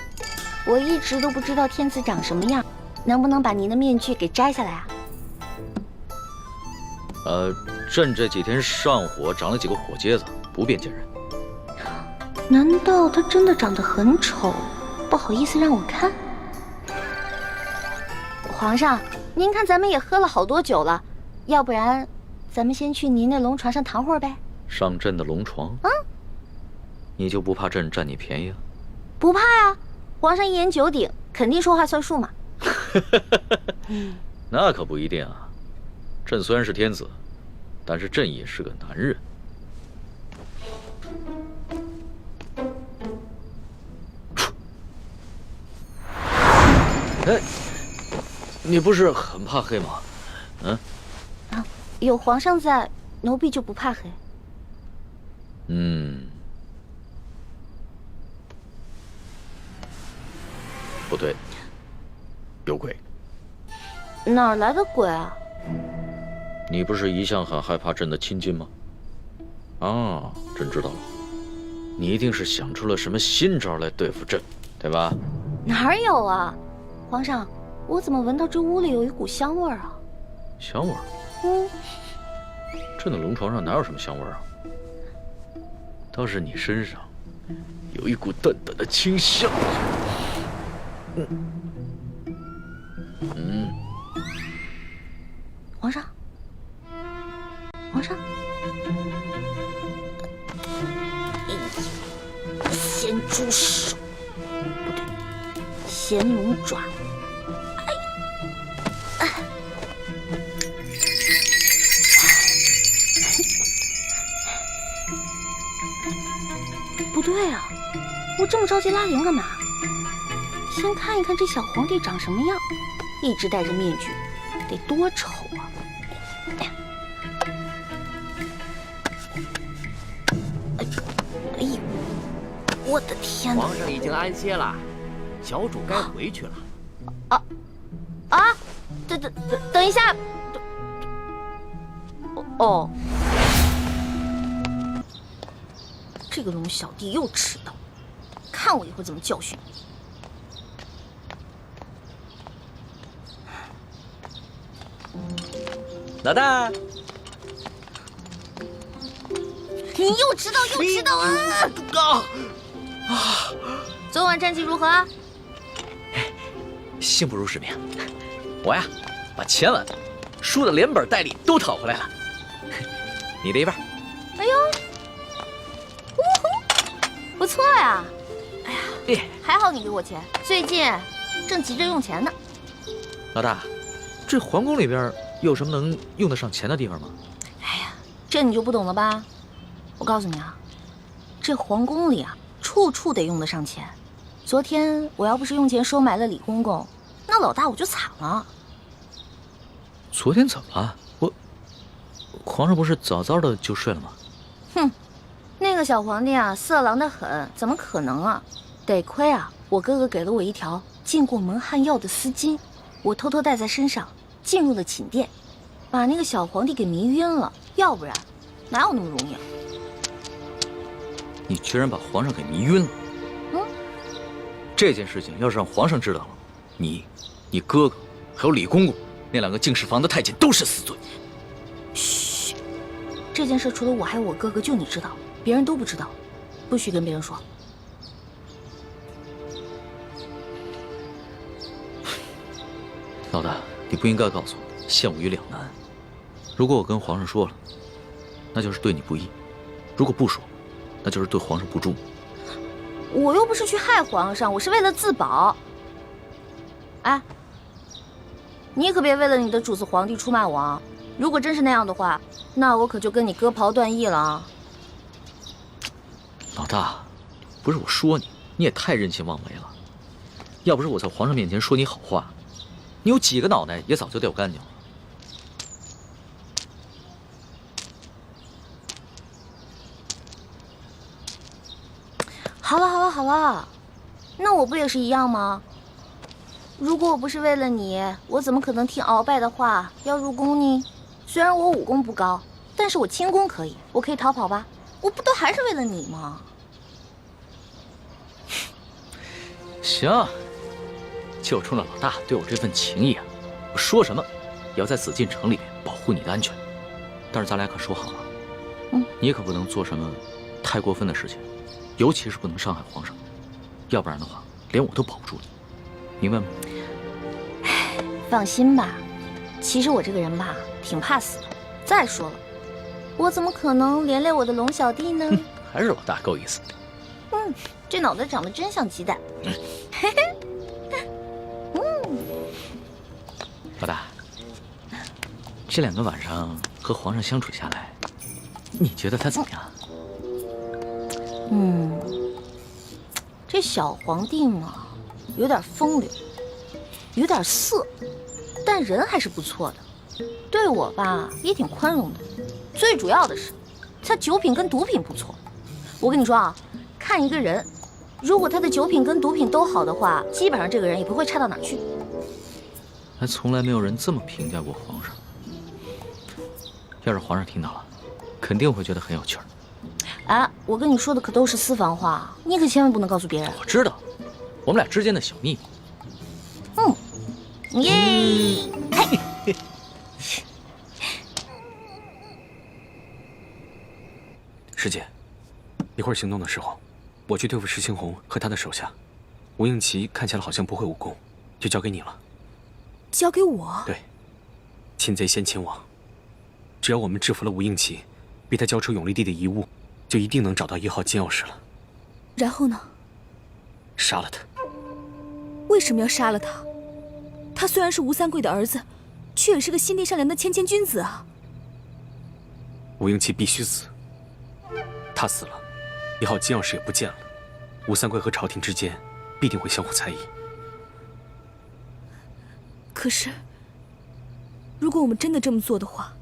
我一直都不知道天子长什么样，能不能把您的面具给摘下来啊？朕这几天上火长了几个火疖子，不便见人。难道他真的长得很丑，不好意思让我看？皇上，您看咱们也喝了好多酒了，要不然咱们先去您那龙床上躺会儿呗？上朕的龙床？啊？你就不怕朕占你便宜啊？不怕呀，皇上一言九鼎，肯定说话算数嘛。那可不一定啊。朕虽然是天子，但是朕也是个男人。哎，你不是很怕黑吗？嗯？啊，有皇上在，奴婢就不怕黑。不对，有鬼。哪儿来的鬼啊？你不是一向很害怕朕的亲近吗？啊，朕知道了，你一定是想出了什么新招来对付朕，对吧？哪有啊，皇上，我怎么闻到这屋里有一股香味儿啊？香味儿？朕的龙床上哪有什么香味儿啊？倒是你身上有一股淡淡的清香。皇上，皇上，咸猪手，不对，咸龙爪。不对啊，我这么着急拉铃干嘛？先看一看这小皇帝长什么样，一直戴着面具，得多丑啊！哎呦，我的天哪！皇上已经安歇了，小主该回去了。等一下，哦，这个龙小弟又迟到，看我一会儿怎么教训你！老大，你又迟到啊！昨晚战绩如何？幸不辱使命。我呀，把前晚输的连本带利都讨回来了。你的一半。哎呦，不错呀！哎呀，还好你给我钱，最近正急着用钱呢。老大，这皇宫里边有什么能用得上钱的地方吗？哎呀，这你就不懂了吧？我告诉你啊，这皇宫里啊，处处得用得上钱。昨天我要不是用钱收买了李公公，那老大我就惨了。昨天怎么了？皇上不是早早的就睡了吗？哼，那个小皇帝啊，色狼得很，怎么可能啊？得亏啊，我哥哥给了我一条进过蒙汗药的丝巾，我偷偷带在身上，进入了寝殿，把那个小皇帝给迷晕了。要不然，哪有那么容易啊？你居然把皇上给迷晕了！这件事情要是让皇上知道了，你哥哥还有李公公那两个净室房的太监都是死罪。嘘，这件事除了我还有我哥哥，就你知道，别人都不知道，不许跟别人说。老大，你不应该告诉我，陷我于两难。如果我跟皇上说了，那就是对你不义；如果不说，那就是对皇上不忠。我又不是去害皇上，我是为了自保。哎，你可别为了你的主子皇帝出卖我啊！如果真是那样的话，那我可就跟你割袍断义了啊！老大，不是我说你，你也太任性妄为了。要不是我在皇上面前说你好话，你有几个脑袋也早就掉干净了。好了好了好了，那我不也是一样吗？如果我不是为了你，我怎么可能听鳌拜的话要入宫呢？虽然我武功不高，但是我轻功可以，我可以逃跑吧？我不都还是为了你吗？行，就冲着老大对我这份情谊啊，我说什么也要在紫禁城里面保护你的安全。但是咱俩可说好了，你可不能做什么太过分的事情，尤其是不能伤害皇上，要不然的话，连我都保不住你，明白吗？放心吧，其实我这个人吧，挺怕死的。再说了，我怎么可能连累我的龙小弟呢？还是老大够意思。这脑袋长得真像鸡蛋。嘿嘿。老大，这2个晚上和皇上相处下来，你觉得他怎么样？这小皇帝嘛，有点风流，有点色，但人还是不错的。对我吧，也挺宽容的。最主要的是，他酒品跟毒品不错。我跟你说啊，看一个人，如果他的酒品跟毒品都好的话，基本上这个人也不会差到哪儿去。还从来没有人这么评价过皇上。要是皇上听到了，肯定会觉得很有趣儿。啊，我跟你说的可都是私房话，你可千万不能告诉别人。我知道，我们俩之间的小秘密。耶！师姐，一会儿行动的时候，我去对付石青红和他的手下。吴应奇看起来好像不会武功，就交给你了。交给我？对，擒贼先擒王。只要我们制服了吴应奇，逼他交出永历帝的遗物，就一定能找到1号金钥匙了。然后呢？杀了他。为什么要杀了他？他虽然是吴三桂的儿子，却也是个心地善良的谦谦君子啊。吴应奇必须死。他死了，1号金钥匙也不见了，吴三桂和朝廷之间必定会相互猜疑。可是，如果我们真的这么做的话，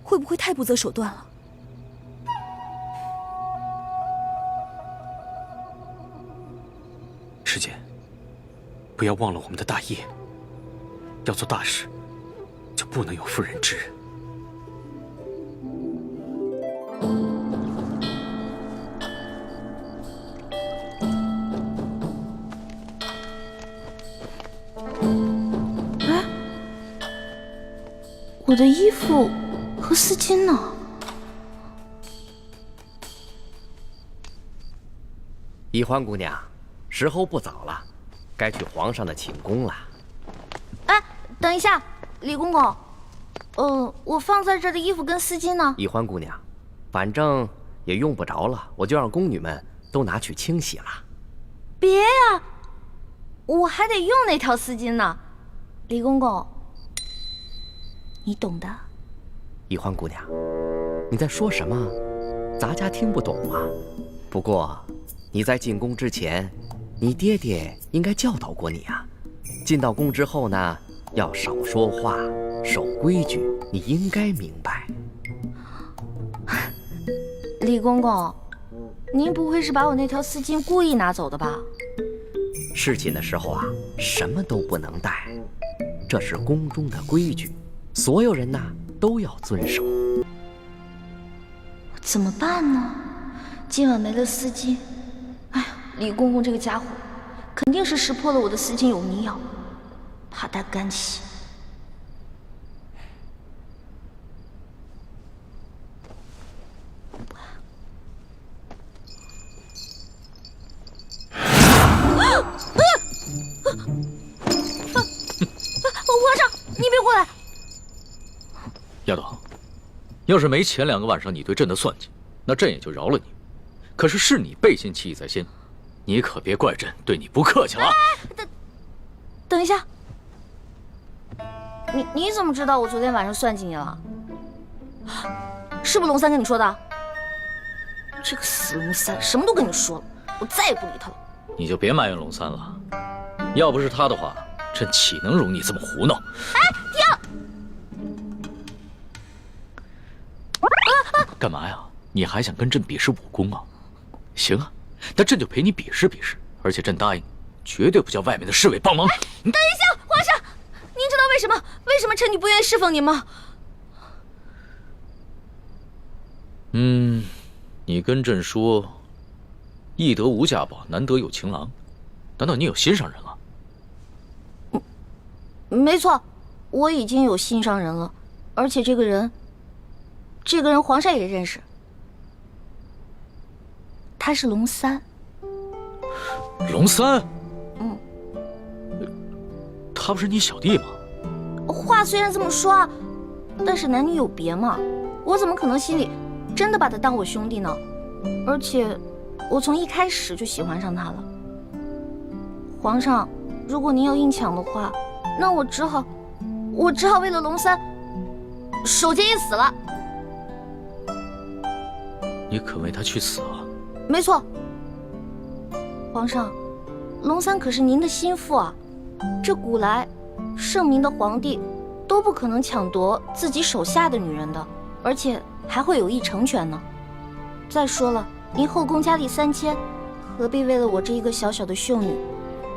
会不会太不择手段了？师姐，不要忘了我们的大业。要做大事，就不能有妇人之仁。我的衣服和丝巾呢？宜欢姑娘，时候不早了，该去皇上的寝宫了。哎，等一下，李公公，我放在这儿的衣服跟丝巾呢？宜欢姑娘，反正也用不着了，我就让宫女们都拿去清洗了。别呀，我还得用那条丝巾呢，李公公。你懂的。宜欢姑娘，你在说什么？咱家听不懂吗？不过你在进宫之前，你爹爹应该教导过你啊。进到宫之后呢，要少说话，守规矩，你应该明白。李公公，您不会是把我那条丝巾故意拿走的吧？侍寝的时候啊，什么都不能带，这是宫中的规矩。所有人呐都要遵守。怎么办呢？今晚没了丝巾，哎呀，李公公这个家伙，肯定是识破了我的丝巾有迷药，怕他干洗。皇上，你别过来！丫头，要是没前2个晚上你对朕的算计，那朕也就饶了你。可是你背信弃义在先，你可别怪朕对你不客气了。等一下，你怎么知道我昨天晚上算计你了？是不是龙三跟你说的？这个死龙三什么都跟你说了，我再也不理他了。你就别埋怨龙三了，要不是他的话，朕岂能容你这么胡闹？哎，停！干嘛呀？你还想跟朕比试武功啊？行啊，那朕就陪你比试比试，而且朕答应，绝对不叫外面的侍卫帮忙。等一下，皇上，您知道为什么臣女不愿意侍奉您吗？你跟朕说，易得无价宝，难得有情郎，难道你有心上人了？没错，我已经有心上人了，而且这个人皇上也认识，他是龙三。龙三？他不是你小弟吗？话虽然这么说，但是男女有别嘛，我怎么可能心里真的把他当我兄弟呢？而且我从一开始就喜欢上他了。皇上，如果您要硬抢的话，那我只好为了龙三守节一死了。你肯为他去死啊？没错，皇上，龙三可是您的心腹啊，这古来圣明的皇帝都不可能抢夺自己手下的女人的，而且还会有意成全呢。再说了，您后宫佳丽3000，何必为了我这一个小小的秀女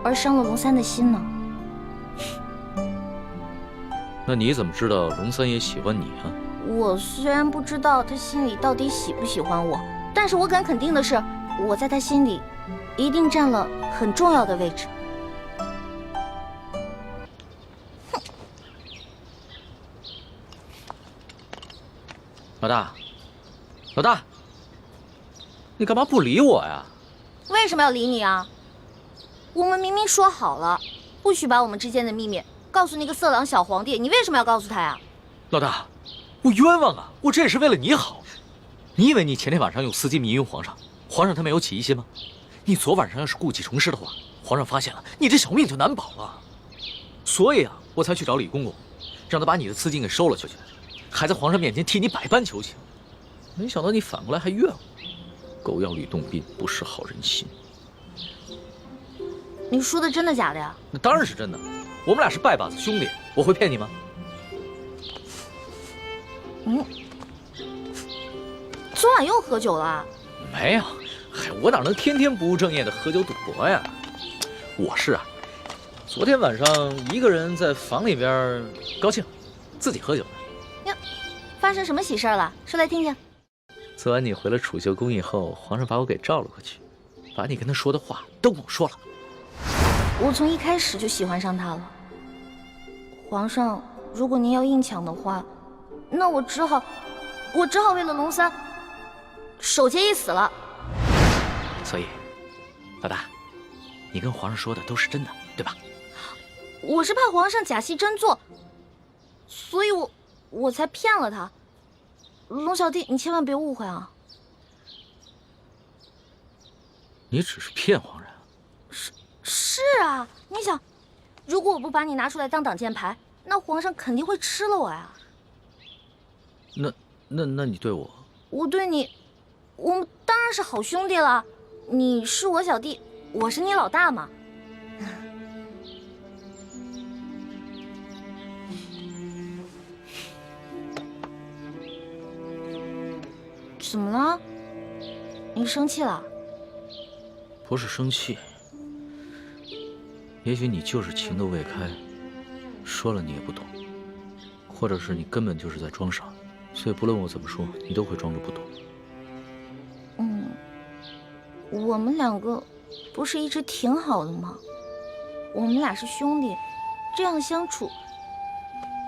而伤了龙三的心呢？那你怎么知道龙三也喜欢你啊？我虽然不知道他心里到底喜不喜欢我，但是我敢肯定的是，我在他心里一定占了很重要的位置。老大，老大，你干嘛不理我呀？为什么要理你啊？我们明明说好了，不许把我们之间的秘密告诉那个色狼小皇帝，你为什么要告诉他呀？老大，我冤枉啊！我这也是为了你好。你以为你前天晚上用丝巾迷晕皇上，皇上他没有起疑心吗？你昨晚上要是故技重施的话，皇上发现了，你这小命就难保了。所以啊，我才去找李公公，让他把你的丝巾给收了去，还在皇上面前替你百般求情。没想到你反过来还怨我，狗咬吕洞宾，不识好人心。你说的真的假的呀？那当然是真的，我们俩是拜把子兄弟，我会骗你吗？昨晚又喝酒了？没有，嗨，我哪能天天不务正业的喝酒赌博呀？我是啊，昨天晚上一个人在房里边高兴，自己喝酒呢。呀，发生什么喜事了？说来听听。昨晚你回了储秀宫以后，皇上把我给召了过去，把你跟他说的话都跟我说了。我从一开始就喜欢上他了。皇上，如果您要硬抢的话，那我只好为了龙三守节一死了。所以，老大，你跟皇上说的都是真的，对吧？我是怕皇上假戏真做，所以我才骗了他。龙小弟，你千万别误会啊！你只是骗皇上？是啊，你想，如果我不把你拿出来当挡箭牌，那皇上肯定会吃了我呀。那你对我？我对你，我们当然是好兄弟了。你是我小弟，我是你老大嘛。怎么了？你生气了？不是生气，也许你就是情窦未开，说了你也不懂，或者是你根本就是在装傻，所以不论我怎么说，你都会装着不懂。我们两个不是一直挺好的吗？我们俩是兄弟，这样相处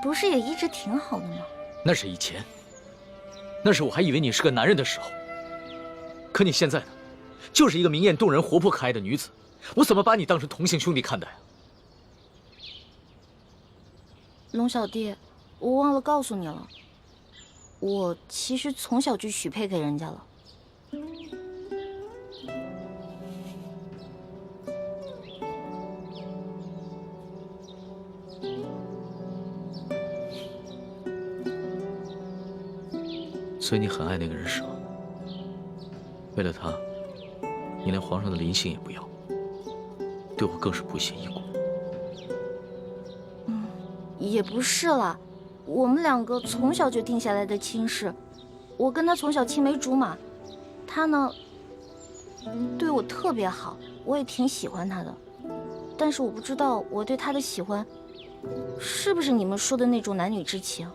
不是也一直挺好的吗？那是以前，那是我还以为你是个男人的时候。可你现在呢，就是一个明艳动人、活泼可爱的女子，我怎么把你当成同性兄弟看待啊？龙小弟，我忘了告诉你了，我其实从小就许配给人家了。所以你很爱那个人是吗？为了他，你连皇上的临幸也不要，对我更是不屑一顾。也不是啦，我们两个从小就定下来的亲事，我跟他从小青梅竹马，他呢对我特别好，我也挺喜欢他的。但是我不知道我对他的喜欢，是不是你们说的那种男女之情？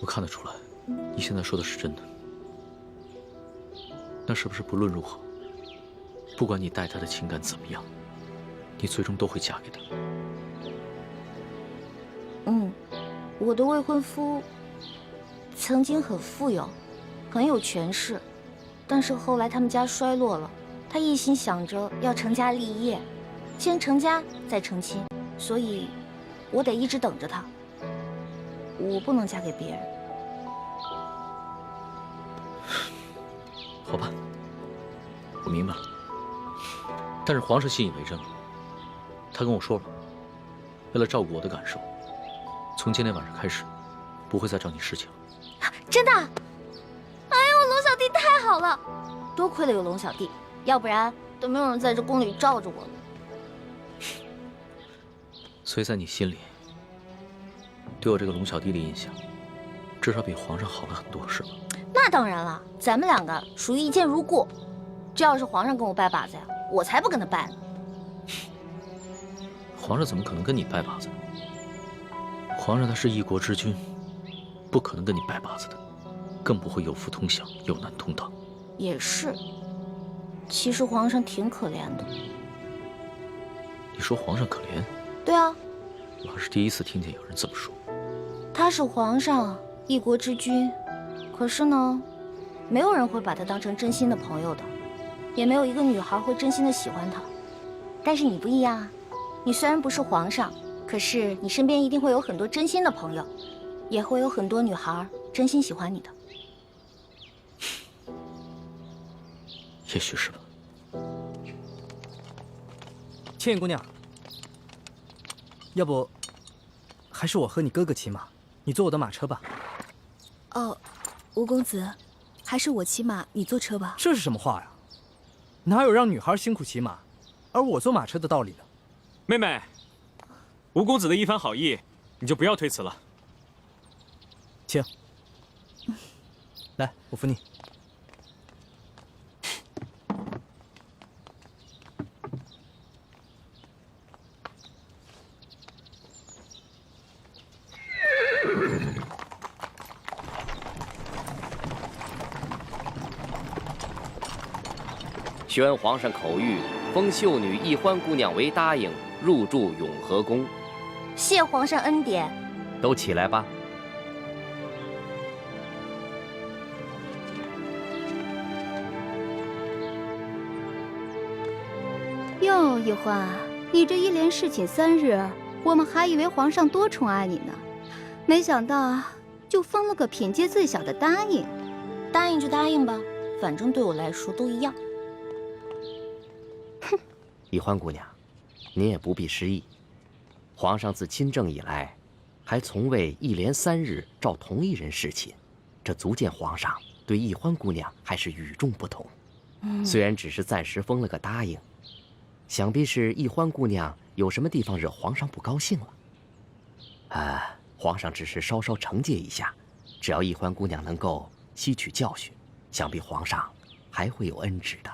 我看得出来，你现在说的是真的。那是不是不论如何，不管你待他的情感怎么样，你最终都会嫁给他？我的未婚夫曾经很富有，很有权势，但是后来他们家衰落了，他一心想着要成家立业，先成家再成亲，所以我得一直等着他，我不能嫁给别人。好吧，我明白了。但是皇上信以为真了，他跟我说了，为了照顾我的感受，从今天晚上开始，不会再找你侍寝了。真的？哎呦，龙小弟太好了，多亏了有龙小弟，要不然都没有人在这宫里罩着我了。所以在你心里，对我这个龙小弟的印象，至少比皇上好了很多，是吗？那当然了，咱们两个属于一见如故。这要是皇上跟我拜把子呀，我才不跟他拜呢。皇上怎么可能跟你拜把子呢？皇上他是一国之君，不可能跟你拜把子的，更不会有福同享，有难同当。也是，其实皇上挺可怜的。你说皇上可怜？对啊，我还是第一次听见有人这么说。他是皇上，一国之君，可是呢，没有人会把他当成真心的朋友的，也没有一个女孩会真心的喜欢他。但是你不一样啊，你虽然不是皇上，可是你身边一定会有很多真心的朋友，也会有很多女孩真心喜欢你的。也许是吧。倩影姑娘，要不还是我和你哥哥骑马，你坐我的马车吧。哦，吴公子，还是我骑马，你坐车吧。这是什么话呀？哪有让女孩辛苦骑马，而我坐马车的道理呢？妹妹，吴公子的一番好意，你就不要推辞了。请，来，我扶你。宣皇上口谕，封秀女易欢姑娘为答应，入住永和宫。谢皇上恩典。都起来吧。哟，易欢，你这一连侍寝3日，我们还以为皇上多宠爱你呢，没想到就封了个品阶最小的答应。答应就答应吧，反正对我来说都一样。哼，易欢姑娘，您也不必失意。皇上自亲政以来，还从未一连3日召同一人侍寝，这足见皇上对易欢姑娘还是与众不同。虽然只是暂时封了个答应，想必是易欢姑娘有什么地方惹皇上不高兴了。皇上只是稍稍惩戒一下，只要易欢姑娘能够吸取教训，想必皇上还会有恩旨的。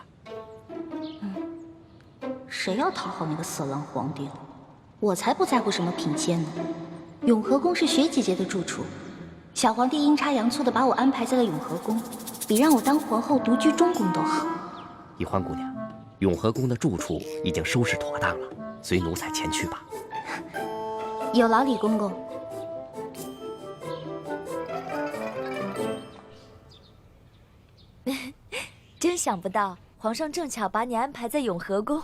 谁要讨好那个色狼皇帝了？我才不在乎什么品阶呢。永和宫是雪姐姐的住处，小皇帝阴差阳错的把我安排在了永和宫，比让我当皇后独居中宫都好。易欢姑娘，永和宫的住处已经收拾妥当了，随奴才前去吧。有劳李公公。真想不到，皇上正巧把你安排在永和宫。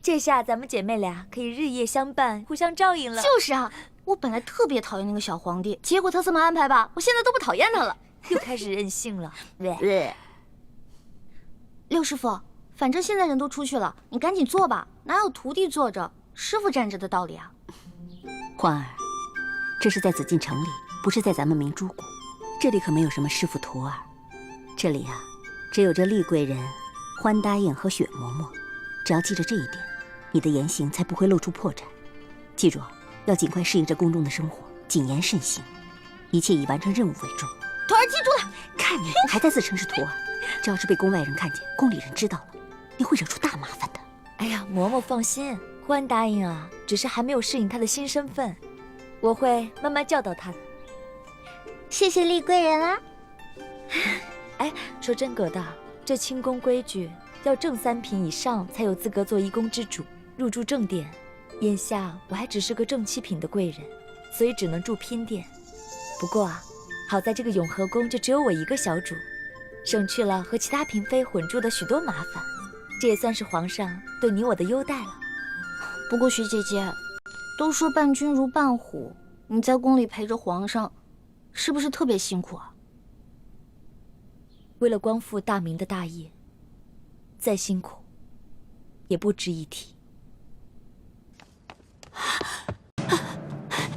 这下咱们姐妹俩可以日夜相伴，互相照应了。就是啊，我本来特别讨厌那个小皇帝，结果他这么安排吧，我现在都不讨厌他了。又开始任性了。六师傅，反正现在人都出去了，你赶紧做吧，哪有徒弟坐着，师傅站着的道理啊？欢儿，这是在紫禁城里，不是在咱们明珠谷。这里可没有什么师傅徒儿，这里啊，只有这厉贵人、欢答应和雪嬷嬷。只要记着这一点，你的言行才不会露出破绽。记住，要尽快适应这宫中的生活，谨言慎行，一切以完成任务为重。徒儿记住了。看你还在自称是徒儿，这要是被宫外人看见，宫里人知道了，你会惹出大麻烦的。哎呀，嬷嬷放心，欢答应啊，只是还没有适应他的新身份，我会慢慢教导他的。谢谢厉贵人啦。哎，说真格的，这清宫规矩要正3品以上才有资格做一宫之主，入住正殿。眼下我还只是个正7品的贵人，所以只能住嫔殿。不过啊，好在这个永和宫就只有我一个小主，省去了和其他嫔妃混住的许多麻烦。这也算是皇上对你我的优待了。不过徐姐姐，都说伴君如伴虎，你在宫里陪着皇上，是不是特别辛苦啊？为了光复大明的大业，再辛苦也不值一提。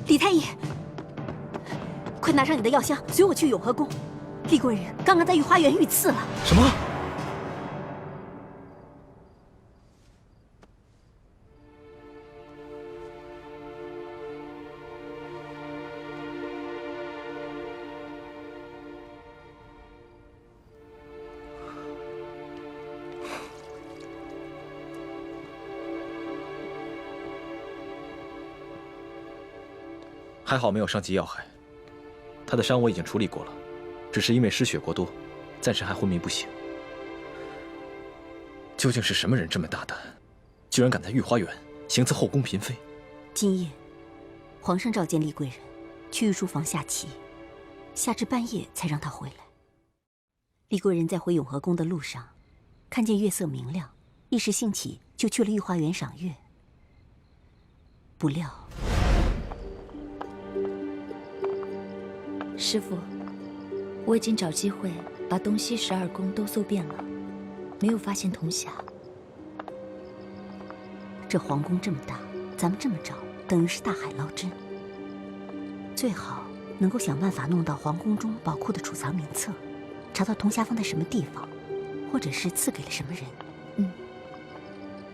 李太医，快拿上你的药箱，随我去永和宫。厉贵人刚刚在御花园遇刺了。什么？还好没有伤及要害，他的伤我已经处理过了，只是因为失血过多，暂时还昏迷不醒。究竟是什么人这么大胆，居然敢在御花园行刺后宫嫔妃？今夜，皇上召见厉贵人，去御书房下棋，下至半夜才让他回来。厉贵人在回永和宫的路上，看见月色明亮，一时兴起就去了御花园赏月。不料，师父，我已经找机会把东西12宫都搜遍了，没有发现铜匣。这皇宫这么大，咱们这么找，等于是大海捞针。最好能够想办法弄到皇宫中宝库的储藏名册，查到铜匣放在什么地方，或者是赐给了什么人。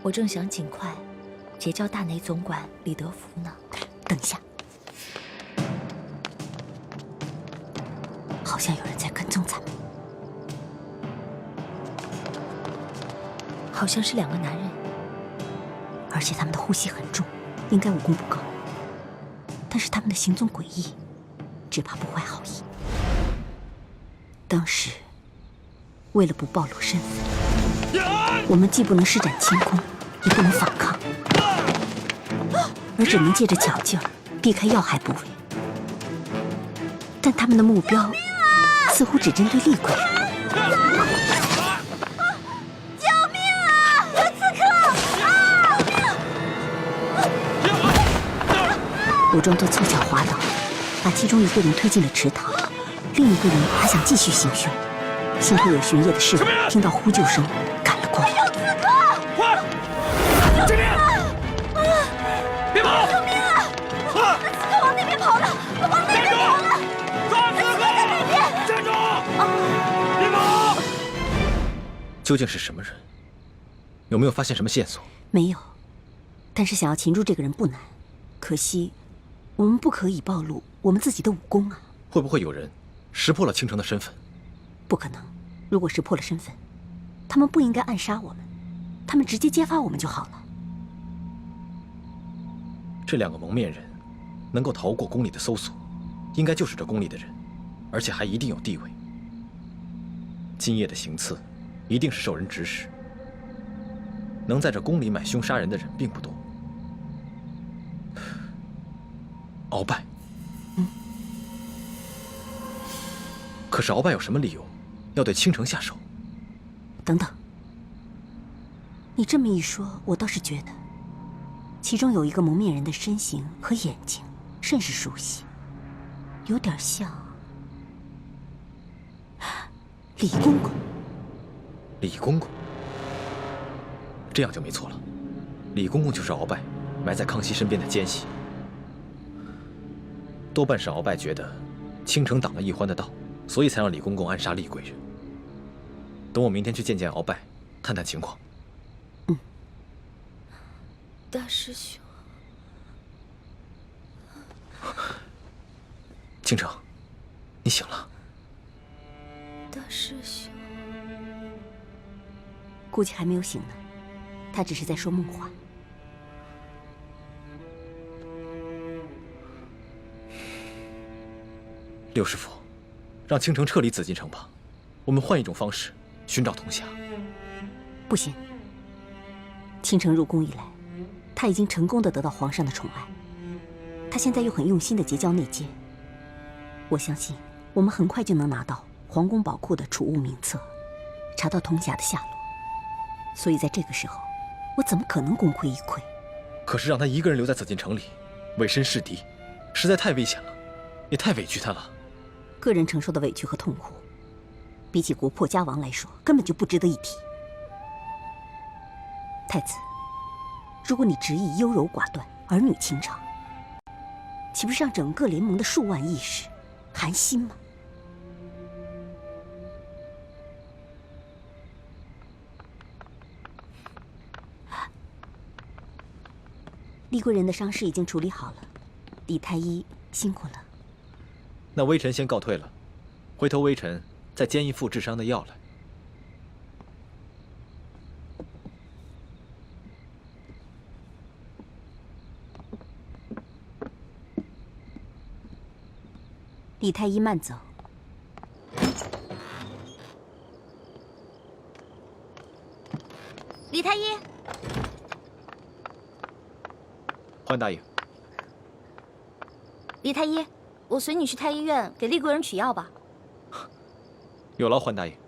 我正想尽快结交大内总管李德福呢。等一下，好像有人在跟踪咱们。好像是2个男人，而且他们的呼吸很重，应该武功不高，但是他们的行踪诡异，只怕不怀好意。当时为了不暴露身份，我们既不能施展轻功，也不能反抗，而只能借着巧劲儿避开要害部位。但他们的目标似乎只针对厉贵人。我装作凑巧滑倒，把其中一个人推进了池塘，另一个人还想继续行凶。幸亏有巡夜的侍卫听到呼救声赶了过来。有刺客！快！救命！别跑！救命啊！刺客往那边跑了！往那边跑了！抓刺客！在那边！站住！别跑！究竟是什么人？有没有发现什么线索？没有，但是想要擒住这个人不难，可惜我们不可以暴露我们自己的武功啊！会不会有人识破了倾城的身份？不可能，如果识破了身份，他们不应该暗杀我们，他们直接揭发我们就好了。这2个蒙面人能够逃过宫里的搜索，应该就是这宫里的人，而且还一定有地位。今夜的行刺一定是受人指使，能在这宫里买凶杀人的人并不多。鳌拜，可是鳌拜有什么理由要对倾城下手？等等，你这么一说，我倒是觉得，其中有一个蒙面人的身形和眼睛甚是熟悉，有点像李公公。李公公，这样就没错了。李公公就是鳌拜埋在康熙身边的奸细。多半是鳌拜觉得倾城挡了奕欢的道，所以才让李公公暗杀厉贵人。等我明天去见见鳌拜，探探情况。大师兄，倾城，你醒了。大师兄，估计还没有醒呢，他只是在说梦话。六师傅，让倾城撤离紫禁城吧，我们换一种方式寻找童霞。不行，倾城入宫以来，他已经成功的得到皇上的宠爱，他现在又很用心的结交内奸，我相信我们很快就能拿到皇宫宝库的储物名册，查到童霞的下落。所以在这个时候，我怎么可能功亏一篑？可是让他一个人留在紫禁城里，委身侍敌，实在太危险了，也太委屈他了。个人承受的委屈和痛苦，比起国破家亡来说，根本就不值得一提。太子，如果你执意优柔寡断、儿女情长，岂不是让整个联盟的数万义士寒心吗？厉贵人的伤势已经处理好了，李太医辛苦了。那微臣先告退了，回头微臣再煎一副治伤的药来。李太医慢走。李太医，欢大爷。李太医，我随你去太医院给厉贵人取药吧。有劳欢大爷。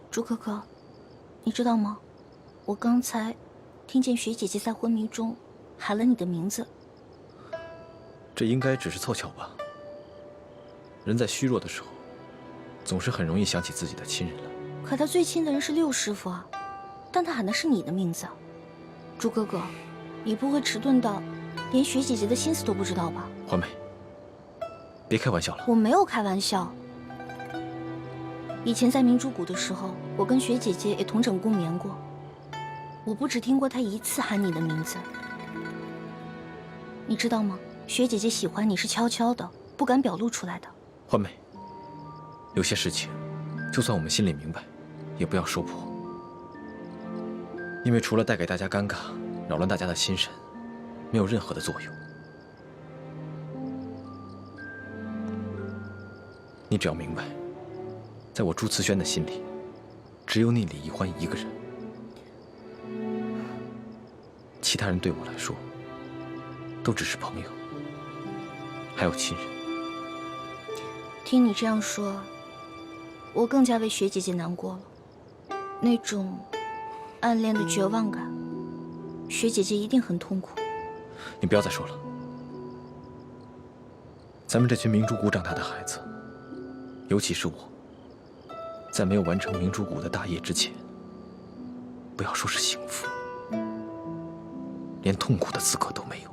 朱哥哥，你知道吗？我刚才听见雪姐姐在昏迷中喊了你的名字。这应该只是凑巧吧。人在虚弱的时候，总是很容易想起自己的亲人了。可他最亲的人是六师傅啊，但他喊的是你的名字。朱哥哥，你不会迟钝到连雪姐姐的心思都不知道吧？欢梅，别开玩笑了。我没有开玩笑。以前在明珠谷的时候，我跟雪姐姐也同枕共眠过。我不只听过她一次喊你的名字。你知道吗？雪姐姐喜欢你是悄悄的，不敢表露出来的。欢梅，有些事情，就算我们心里明白，也不要说破，因为除了带给大家尴尬、扰乱大家的心神，没有任何的作用。你只要明白，在我朱慈轩的心里，只有你李易欢一个人，其他人对我来说，都只是朋友，还有亲人。听你这样说，我更加为雪姐姐难过了。那种暗恋的绝望感，雪姐姐一定很痛苦。你不要再说了。咱们这群明珠谷长大的孩子，尤其是我，在没有完成明珠谷的大业之前，不要说是幸福，连痛苦的资格都没有。